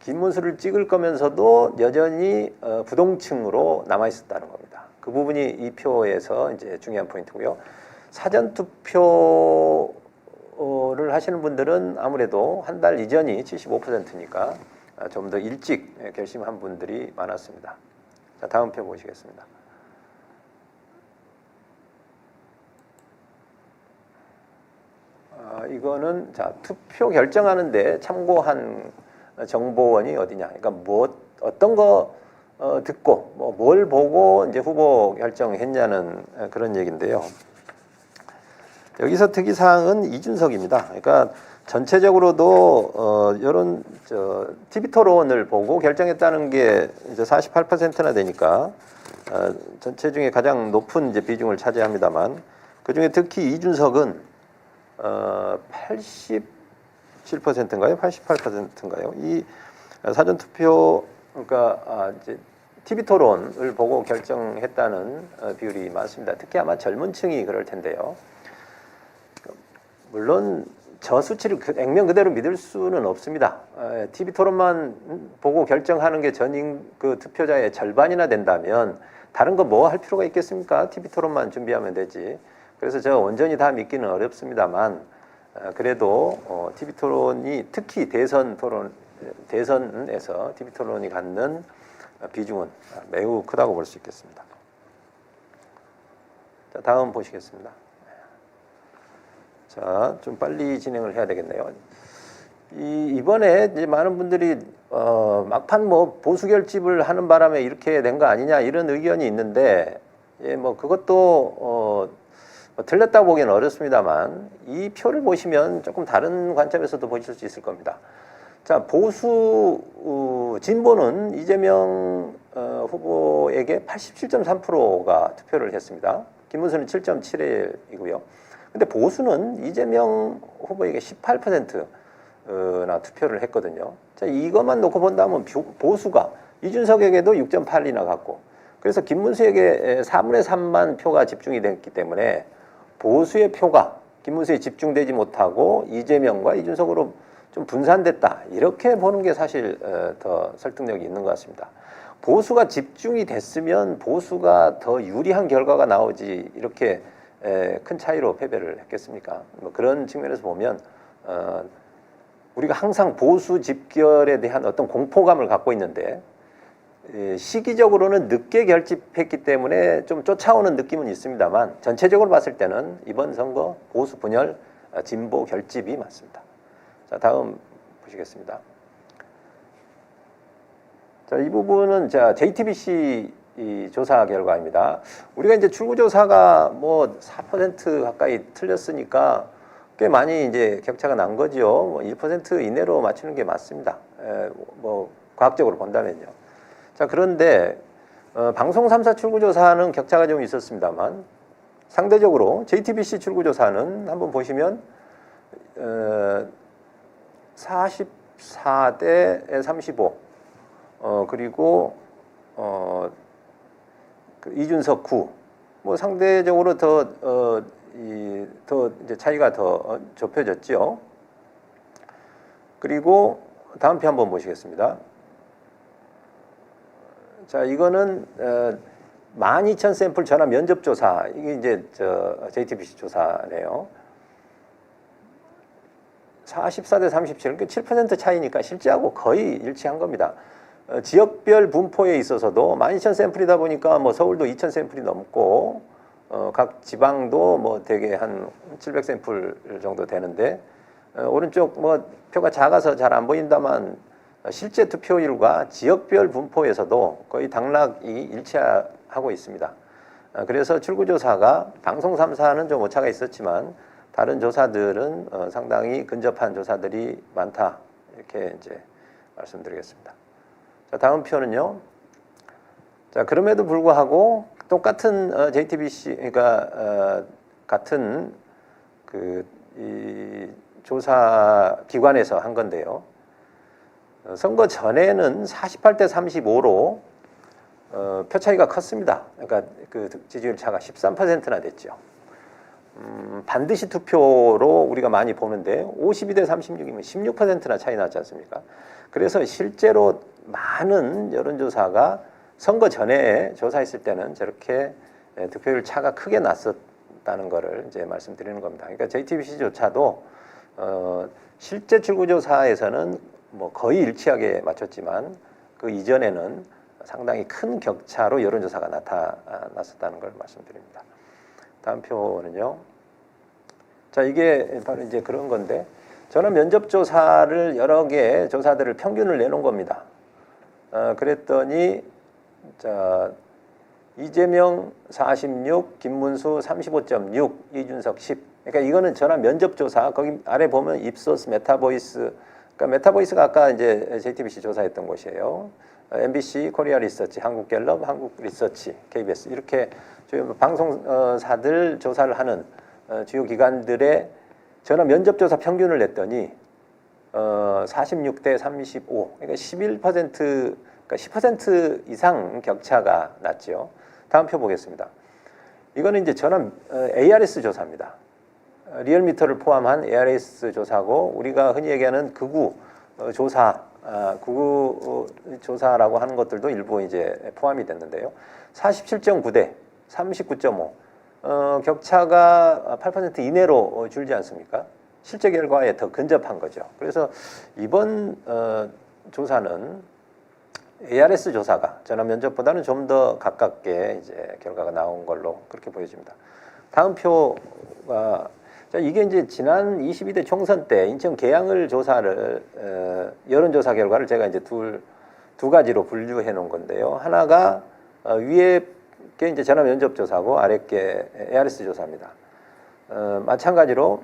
김문수를 찍을 거면서도 여전히 부동층으로 남아 있었다는 겁니다. 그 부분이 이 표에서 이제 중요한 포인트고요. 사전 투표를 하시는 분들은 아무래도 한 달 이전이 75%니까 좀 더 일찍 결심한 분들이 많았습니다. 자, 다음 표 보시겠습니다. 이거는 자, 투표 결정하는데 참고한 정보원이 어디냐? 그러니까 어떤 거 듣고 뭘 보고 이제 후보 결정했냐는 그런 얘기인데요. 여기서 특이사항은 이준석입니다. 그러니까 전체적으로도 TV 토론을 보고 결정했다는 게 이제 48%나 되니까 전체 중에 가장 높은 이제 비중을 차지합니다만 그 중에 특히 이준석은 87%인가요? 88%인가요? 이 사전 투표 그러니까 이제 TV 토론을 보고 결정했다는 비율이 많습니다. 특히 아마 젊은 층이 그럴 텐데요. 물론 저 수치를 액면 그대로 믿을 수는 없습니다. TV 토론만 보고 결정하는 게 그 투표자의 절반이나 된다면 다른 거 뭐 할 필요가 있겠습니까? TV 토론만 준비하면 되지. 그래서 제가 온전히 다 믿기는 어렵습니다만 그래도 TV 토론이 특히 대선에서 TV 토론이 갖는 비중은 매우 크다고 볼 수 있겠습니다. 자, 다음 보시겠습니다. 자, 좀 빨리 진행을 해야 되겠네요. 이번에 이제 많은 분들이 막판 보수 결집을 하는 바람에 이렇게 된 거 아니냐 이런 의견이 있는데 그것도 틀렸다고 보기는 어렵습니다만 이 표를 보시면 조금 다른 관점에서도 보실 수 있을 겁니다. 자, 진보는 이재명 후보에게 87.3%가 투표를 했습니다. 김문수는 7.71이고요. 근데 보수는 이재명 후보에게 18%나 투표를 했거든요. 자, 이것만 놓고 본다면 보수가 이준석에게도 6.8이나 갔고, 그래서 김문수에게 4분의 3만 표가 집중이 됐기 때문에 보수의 표가 김문수에 집중되지 못하고 이재명과 이준석으로 좀 분산됐다. 이렇게 보는 게 사실 더 설득력이 있는 것 같습니다. 보수가 집중이 됐으면 보수가 더 유리한 결과가 나오지 이렇게 큰 차이로 패배를 했겠습니까? 그런 측면에서 보면 우리가 항상 보수 집결에 대한 어떤 공포감을 갖고 있는데 시기적으로는 늦게 결집했기 때문에 좀 쫓아오는 느낌은 있습니다만 전체적으로 봤을 때는 이번 선거 보수 분열 진보 결집이 맞습니다. 자, 다음 보시겠습니다. 자, 이 부분은 JTBC 이 조사 결과입니다. 우리가 이제 출구조사가 4% 가까이 틀렸으니까 꽤 많이 이제 격차가 난 거죠. 1% 이내로 맞추는 게 맞습니다. 과학적으로 본다면요. 자, 그런데 방송 3사 출구조사는 격차가 좀 있었습니다만 상대적으로 JTBC 출구조사는 한번 보시면 44대 35 그리고 그 이준석 9, 뭐 상대적으로 더 이제 차이가 더 좁혀졌죠. 그리고 다음 표 한번 보시겠습니다. 자, 이거는 12,000 샘플 전화 면접 조사, 이게 이제 JTBC 조사네요. 44대 37, 그러니까 7% 차이니까 실제하고 거의 일치한 겁니다. 지역별 분포에 있어서도 12,000 샘플이다 보니까 뭐 서울도 2,000 샘플이 넘고 각 지방도 뭐 대개 한 700 샘플 정도 되는데 오른쪽 뭐 표가 작아서 잘 안 보인다만 실제 투표율과 지역별 분포에서도 거의 당락이 일치하고 있습니다. 그래서 출구조사가 방송 3사는 좀 오차가 있었지만 다른 조사들은 상당히 근접한 조사들이 많다, 이렇게 이제 말씀드리겠습니다. 자, 다음 표는요. 자, 그럼에도 불구하고 똑같은 JTBC, 그러니까 같은 이 조사 기관에서 한 건데요. 선거 전에는 48대 35로 표 차이가 컸습니다. 그러니까 그 지지율 차가 13%나 됐죠. 반드시 투표로 우리가 많이 보는데 52대 36이면 16%나 차이 났지 않습니까? 그래서 실제로 많은 여론조사가 선거 전에 조사했을 때는 저렇게 득표율 차가 크게 났었다는 것을 이제 말씀드리는 겁니다. 그러니까 JTBC조차도 실제 출구조사에서는 뭐 거의 일치하게 맞췄지만 그 이전에는 상당히 큰 격차로 여론조사가 나타났었다는 걸 말씀드립니다. 다음 표는요. 자, 이게 바로 이제 그런 건데, 저는 면접조사를 여러 개 조사들을 평균을 내놓은 겁니다. 그랬더니, 자, 이재명 46, 김문수 35.6, 이준석 10. 그러니까 이거는 전화 면접조사, 거기 아래 보면 입소스, 메타보이스, 그러니까 메타보이스가 아까 이제 JTBC 조사했던 곳이에요. MBC, 코리아 리서치, 한국갤럽, 한국리서치, KBS 이렇게 주요 방송사들 조사를 하는 주요 기관들의 전화 면접조사 평균을 냈더니 46대 35, 그러니까 11%, 그러니까 10% 이상 격차가 났죠. 다음 표 보겠습니다. 이거는 이제 전화 ARS 조사입니다. 리얼미터를 포함한 ARS 조사고 우리가 흔히 얘기하는 극우 조사, 극우 조사라고 하는 것들도 일부 이제 포함이 됐는데요. 47.9대 39.5, 격차가 8% 이내로 줄지 않습니까? 실제 결과에 더 근접한 거죠. 그래서 이번 조사는 ARS 조사가 전화 면접보다는 좀 더 가깝게 이제 결과가 나온 걸로 그렇게 보여집니다. 다음 표가 이게 이제 지난 22대 총선 때 인천 계양을 조사를 여론조사 결과를 제가 이제 두 가지로 분류해 놓은 건데요. 하나가 위에 게 이제 전화 면접 조사고 아래 게 ARS 조사입니다. 마찬가지로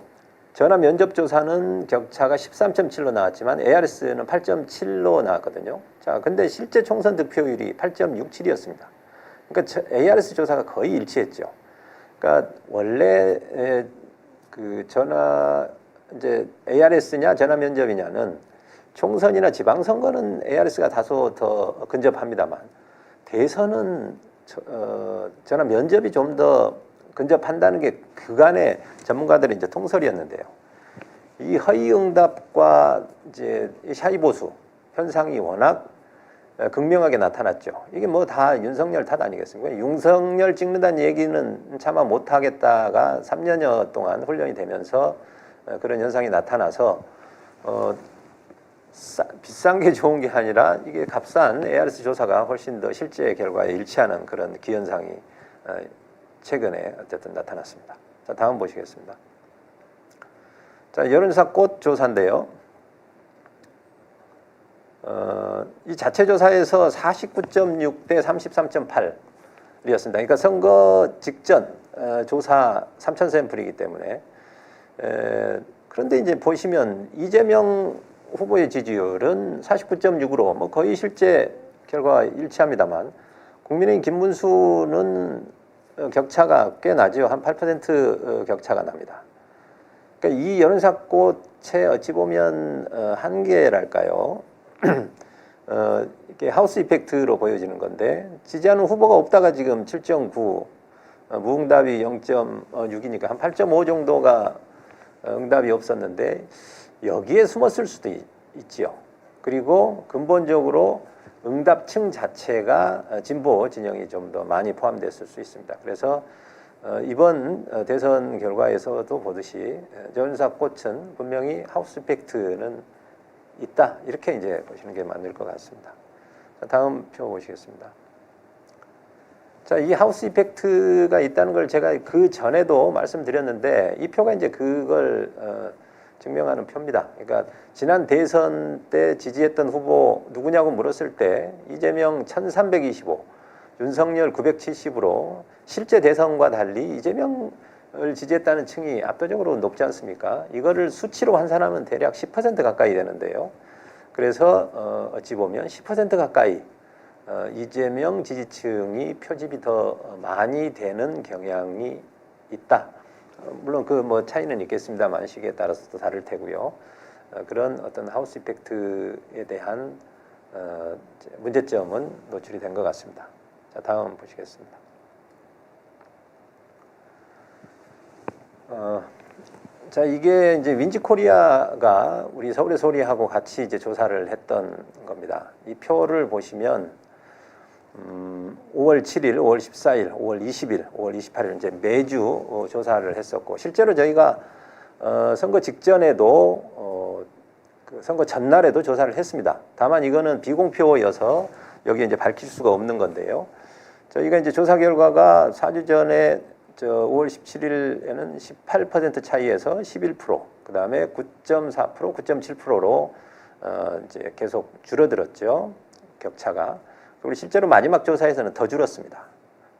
전화 면접 조사는 격차가 13.7로 나왔지만 ARS는 8.7로 나왔거든요. 자, 근데 실제 총선 득표율이 8.67이었습니다. 그러니까 ARS 조사가 거의 일치했죠. 그러니까 원래 그 전화 이제 ARS냐 전화 면접이냐는 총선이나 지방선거는 ARS가 다소 더 근접합니다만 대선은 전화 면접이 좀 더 근접한다는 게 그간의 전문가들의 이제 통설이었는데요. 이 허위응답과 이제 샤이보수 현상이 워낙 극명하게 나타났죠. 이게 뭐 다 윤석열 탓 아니겠습니까? 윤석열 찍는다는 얘기는 차마 못하겠다가 3년여 동안 훈련이 되면서 그런 현상이 나타나서 비싼 게 좋은 게 아니라 이게 값싼 ARS 조사가 훨씬 더 실제 결과에 일치하는 그런 기현상이 최근에 어쨌든 나타났습니다. 자, 다음 보시겠습니다. 자, 여론조사 꽃 조사인데요. 이 자체 조사에서 49.6대 33.8이었습니다. 그러니까 선거 직전 조사 3,000 샘플이기 때문에 그런데 이제 보시면 이재명 후보의 지지율은 49.6으로 뭐 거의 실제 결과와 일치합니다만 국민의힘 김문수는 격차가 꽤 나죠. 한 8% 격차가 납니다. 그러니까 이 여론조사 꽃의 어찌 보면 한계랄까요? 이렇게 하우스 이펙트로 보여지는 건데 지지하는 후보가 없다가 지금 7.9, 무응답이 0.6이니까 한 8.5 정도가 응답이 없었는데 여기에 숨었을 수도 있지요. 그리고 근본적으로 응답층 자체가 진보 진영이 좀 더 많이 포함됐을 수 있습니다. 그래서 이번 대선 결과에서도 보듯이 여론조사 꽃은 분명히 하우스 이펙트는 있다, 이렇게 이제 보시는 게 맞을 것 같습니다. 자, 다음 표 보시겠습니다. 자, 이 하우스 이펙트가 있다는 걸 제가 그 전에도 말씀드렸는데 이 표가 이제 그걸 증명하는 표입니다. 그러니까 지난 대선 때 지지했던 후보 누구냐고 물었을 때 이재명 1325, 윤석열 970으로 실제 대선과 달리 이재명을 지지했다는 층이 압도적으로 높지 않습니까? 이거를 수치로 환산하면 대략 10% 가까이 되는데요. 그래서 어찌 보면 10% 가까이 이재명 지지층이 표집이 더 많이 되는 경향이 있다. 물론 그 뭐 차이는 있겠습니다만 시기에 따라서 또 다를 테고요. 그런 어떤 하우스 이펙트에 대한 문제점은 노출이 된 것 같습니다. 자, 다음 보시겠습니다. 자, 이게 이제 윈지코리아가 우리 서울의 소리하고 같이 이제 조사를 했던 겁니다. 이 표를 보시면 5월 7일, 5월 14일, 5월 20일, 5월 28일 이제 매주 조사를 했었고 실제로 저희가 선거 직전에도 그 선거 전날에도 조사를 했습니다. 다만 이거는 비공표여서 여기 이제 밝힐 수가 없는 건데요. 저희가 이제 조사 결과가 4주 전에 5월 17일에는 18% 차이에서 11%, 그 다음에 9.4%, 9.7%로 이제 계속 줄어들었죠. 격차가. 그리고 실제로 마지막 조사에서는 더 줄었습니다.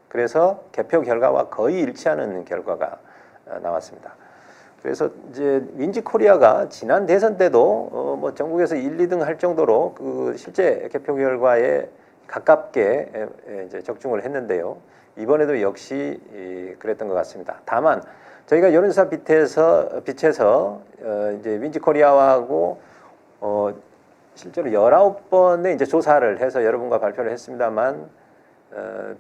그래서 개표 결과와 거의 일치하는 결과가 나왔습니다. 그래서 이제 윈지코리아가 지난 대선 때도 뭐 전국에서 1, 2등 할 정도로 그 실제 개표 결과에 가깝게 이제 적중을 했는데요. 이번에도 역시 그랬던 것 같습니다. 다만 저희가 여론조사 빛에서 이제 윈지코리아하고 실제로 19번의 이제 조사를 해서 여러분과 발표를 했습니다만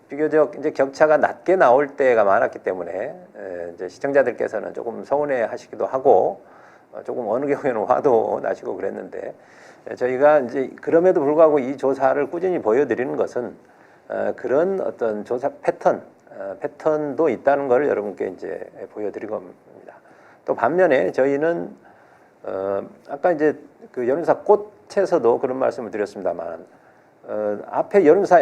비교적 이제 격차가 낮게 나올 때가 많았기 때문에 이제 시청자들께서는 조금 서운해 하시기도 하고 조금 어느 경우에는 화도 나시고 그랬는데 저희가 이제 그럼에도 불구하고 이 조사를 꾸준히 보여드리는 것은 그런 어떤 조사 패턴도 있다는 것을 여러분께 이제 보여드린 겁니다. 또 반면에 저희는 아까 이제 그 여론조사 꽃에서도 그런 말씀을 드렸습니다만 앞에 여론조사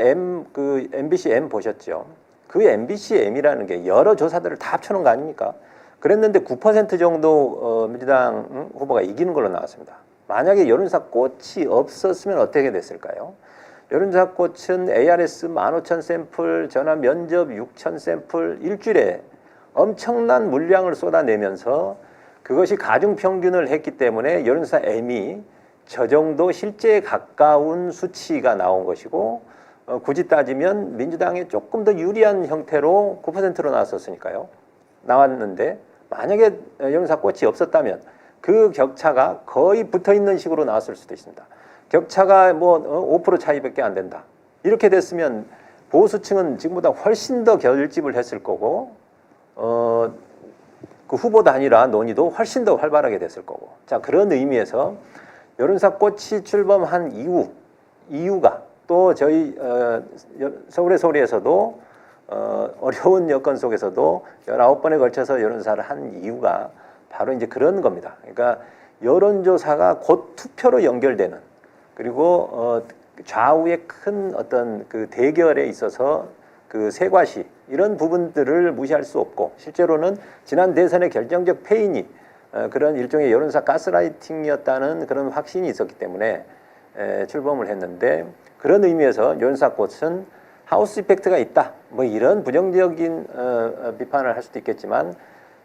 그 MBC M 보셨죠? 그 MBC M이라는 게 여러 조사들을 다 합쳐놓은 거 아닙니까? 그랬는데 9% 정도 민주당 후보가 이기는 걸로 나왔습니다. 만약에 여론조사 꽃이 없었으면 어떻게 됐을까요? 여론조사 꽃은 ARS 15,000 샘플, 전화 면접 6,000 샘플, 일주일에 엄청난 물량을 쏟아내면서 그것이 가중평균을 했기 때문에 여론조사 M이 저 정도 실제에 가까운 수치가 나온 것이고 굳이 따지면 민주당에 조금 더 유리한 형태로 9%로 나왔었으니까요. 나왔는데 만약에 여론조사 꽃이 없었다면 그 격차가 거의 붙어있는 식으로 나왔을 수도 있습니다. 격차가 뭐 5% 차이밖에 안 된다. 이렇게 됐으면 보수층은 지금보다 훨씬 더 결집을 했을 거고 그 후보 단일화 논의도 훨씬 더 활발하게 됐을 거고. 자, 그런 의미에서 여론조사 꽃이 출범한 이유가 또 저희 서울의 소리에서도 어려운 여건 속에서도 19번에 걸쳐서 여론조사를 한 이유가 바로 이제 그런 겁니다. 그러니까 여론조사가 곧 투표로 연결되는 그리고 좌우의 큰 어떤 그 대결에 있어서 그 세과시 이런 부분들을 무시할 수 없고 실제로는 지난 대선의 결정적 패인이 그런 일종의 여론조사 가스라이팅이었다는 그런 확신이 있었기 때문에 출범을 했는데 그런 의미에서 여론조사 꽃은 하우스 이펙트가 있다. 뭐 이런 부정적인 비판을 할 수도 있겠지만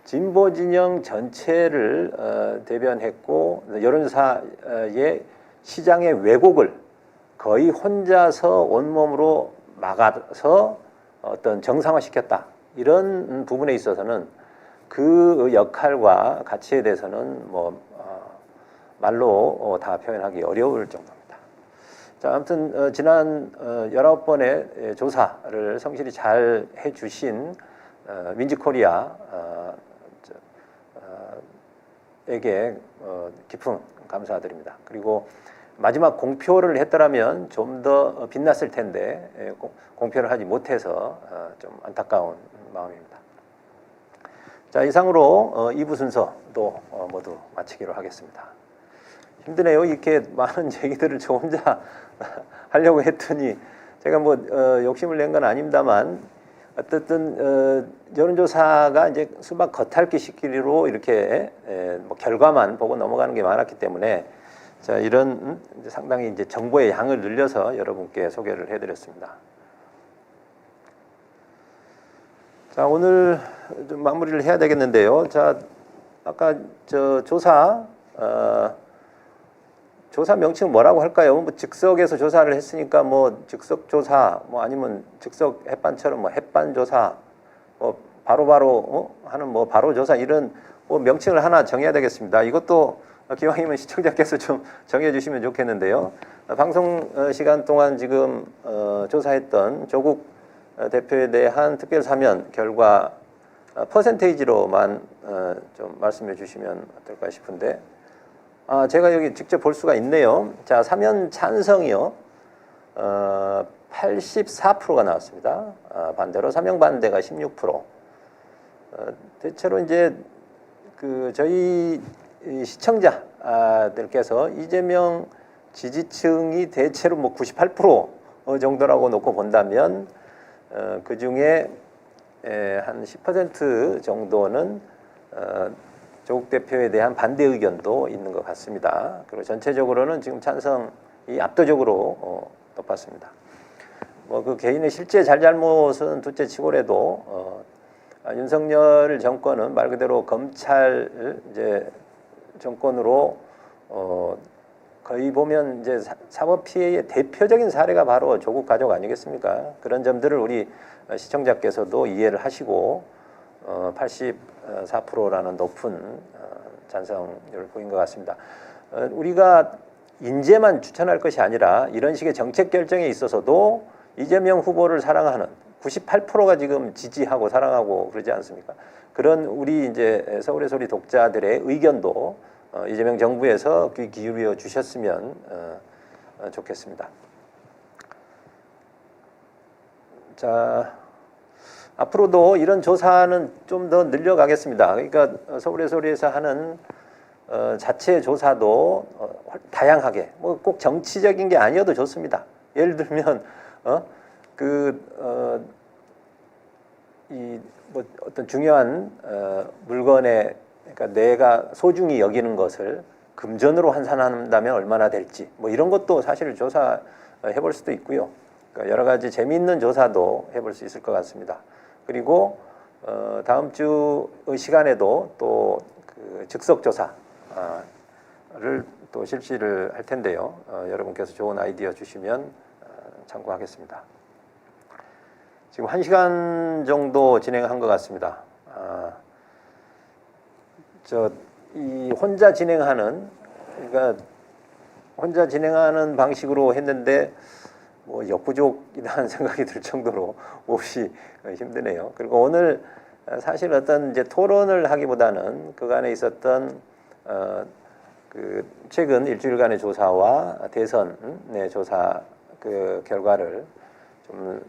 진보 진영 전체를 대변했고 여론조사의 시장의 왜곡을 거의 혼자서 온몸으로 막아서 어떤 정상화시켰다. 이런 부분에 있어서는 그 역할과 가치에 대해서는 뭐 말로 다 표현하기 어려울 정도입니다. 자, 아무튼 지난 19번의 조사를 성실히 잘 해주신 민지코리아 에게 깊은 감사드립니다. 그리고 마지막 공표를 했더라면 좀 더 빛났을 텐데 공표를 하지 못해서 좀 안타까운 마음입니다. 자, 이상으로 2부 순서도 모두 마치기로 하겠습니다. 힘드네요. 이렇게 많은 얘기들을 저 혼자 하려고 했더니 제가 뭐 욕심을 낸 건 아닙니다만 어쨌든 여론조사가 이제 수박 겉핥기 시키기로 이렇게 뭐 결과만 보고 넘어가는 게 많았기 때문에 자, 이런 이제 상당히 이제 정보의 양을 늘려서 여러분께 소개를 해드렸습니다. 자, 오늘 좀 마무리를 해야 되겠는데요. 자, 아까 저 조사 명칭은 뭐라고 할까요? 뭐 즉석에서 조사를 했으니까 뭐 즉석 조사, 뭐 아니면 즉석 햇반처럼 뭐 햇반 조사, 뭐 바로바로 하는 뭐 바로 조사 이런 뭐 명칭을 하나 정해야 되겠습니다. 이것도 기왕이면 시청자께서 좀 정해주시면 좋겠는데요. 방송 시간 동안 지금 조사했던 조국 대표에 대한 특별 사면 결과 퍼센테이지로만 좀 말씀해 주시면 어떨까 싶은데. 제가 여기 직접 볼 수가 있네요. 자, 사면 찬성이요. 84%가 나왔습니다. 반대로 사면 반대가 16%. 대체로 이제 저희 시청자들께서 이재명 지지층이 대체로 뭐 98% 정도라고 놓고 본다면 그 중에 한 10% 정도는 조국 대표에 대한 반대 의견도 있는 것 같습니다. 그리고 전체적으로는 지금 찬성이 압도적으로 높았습니다. 뭐 그 개인의 실제 잘잘못은 둘째 치고라도 윤석열 정권은 말 그대로 검찰 이제 정권으로 거의 보면 이제 사법 피해의 대표적인 사례가 바로 조국 가족 아니겠습니까? 그런 점들을 우리 시청자께서도 이해를 하시고 84%라는 높은 찬성률을 보인 것 같습니다. 우리가 인재만 추천할 것이 아니라 이런 식의 정책 결정에 있어서도 이재명 후보를 사랑하는 98%가 지금 지지하고 사랑하고 그러지 않습니까? 그런 우리 이제 서울의 소리 독자들의 의견도 이재명 정부에서 귀 기울여 주셨으면 좋겠습니다. 자, 앞으로도 이런 조사는 좀 더 늘려가겠습니다. 그러니까 서울의 소리에서 하는 자체 조사도 다양하게, 뭐 꼭 정치적인 게 아니어도 좋습니다. 예를 들면 이 뭐 어떤 중요한 물건에, 그러니까 내가 소중히 여기는 것을 금전으로 환산한다면 얼마나 될지, 뭐 이런 것도 사실 조사해 볼 수도 있고요. 그러니까 여러 가지 재미있는 조사도 해볼 수 있을 것 같습니다. 그리고 다음 주 시간에도 또 그 즉석 조사를 또 실시를 할 텐데요. 여러분께서 좋은 아이디어 주시면 참고하겠습니다. 지금 1시간 정도 진행한 것 같습니다. 이 혼자 진행하는, 그러니까 혼자 진행하는 방식으로 했는데 뭐 역부족이라는 생각이 들 정도로 몹시 힘드네요. 그리고 오늘 사실 어떤 이제 토론을 하기보다는 그간에 있었던 그 최근 일주일간의 조사와 대선의 조사 그 결과를 좀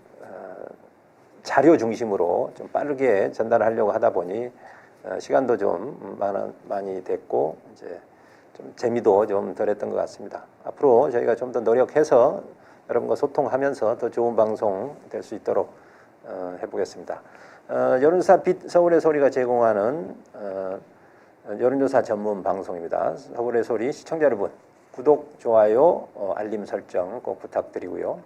자료 중심으로 좀 빠르게 전달하려고 하다 보니 시간도 좀 많이 됐고 이제 좀 재미도 좀 덜했던 것 같습니다. 앞으로 저희가 좀 더 노력해서 여러분과 소통하면서 더 좋은 방송 될 수 있도록 해보겠습니다. 여론조사 빛 서울의 소리가 제공하는 여론조사 전문 방송입니다. 서울의 소리 시청자 여러분, 구독, 좋아요, 알림 설정 꼭 부탁드리고요.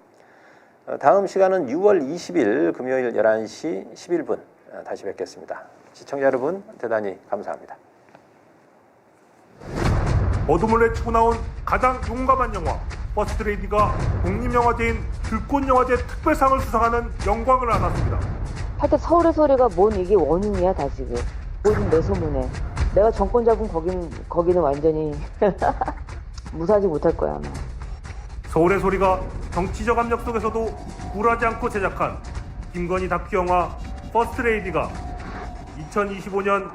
다음 시간은 6월 20일 금요일 11시 11분 다시 뵙겠습니다. 시청자 여러분 대단히 감사합니다. 어둠을 헤치고 나온 가장 용감한 영화 버스트레이디가 독립영화제인 불꽃영화제 특별상을 수상하는 영광을 안았습니다. 하여튼 서울의 소리가 뭔 이게 원흉이야 다 지금. 모든 내 소문에. 내가 정권 잡은 거기는 완전히 무사하지 못할 거야 아마. 서울의 소리가 정치적 압력 속에서도 굴하지 않고 제작한 김건희 다큐 영화 퍼스트레이디가 2025년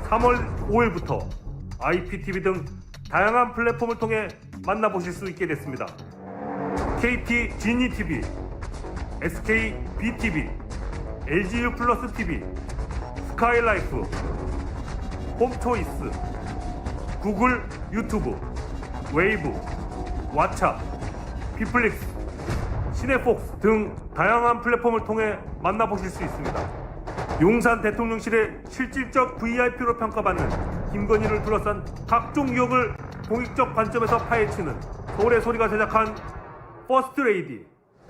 3월 5일부터 IPTV 등 다양한 플랫폼을 통해 만나보실 수 있게 됐습니다. KT 지니 TV, SK BTV, LGU 플러스 TV, 스카이라이프, 홈초이스, 구글 유튜브, 웨이브, 왓챠, 피플릭스, 시네폭스 등 다양한 플랫폼을 통해 만나보실 수 있습니다. 용산 대통령실의 실질적 VIP로 평가받는 김건희를 둘러싼 각종 의혹을 공익적 관점에서 파헤치는 서울의 소리가 제작한 퍼스트레이디,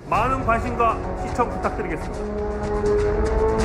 많은 관심과 시청 부탁드리겠습니다.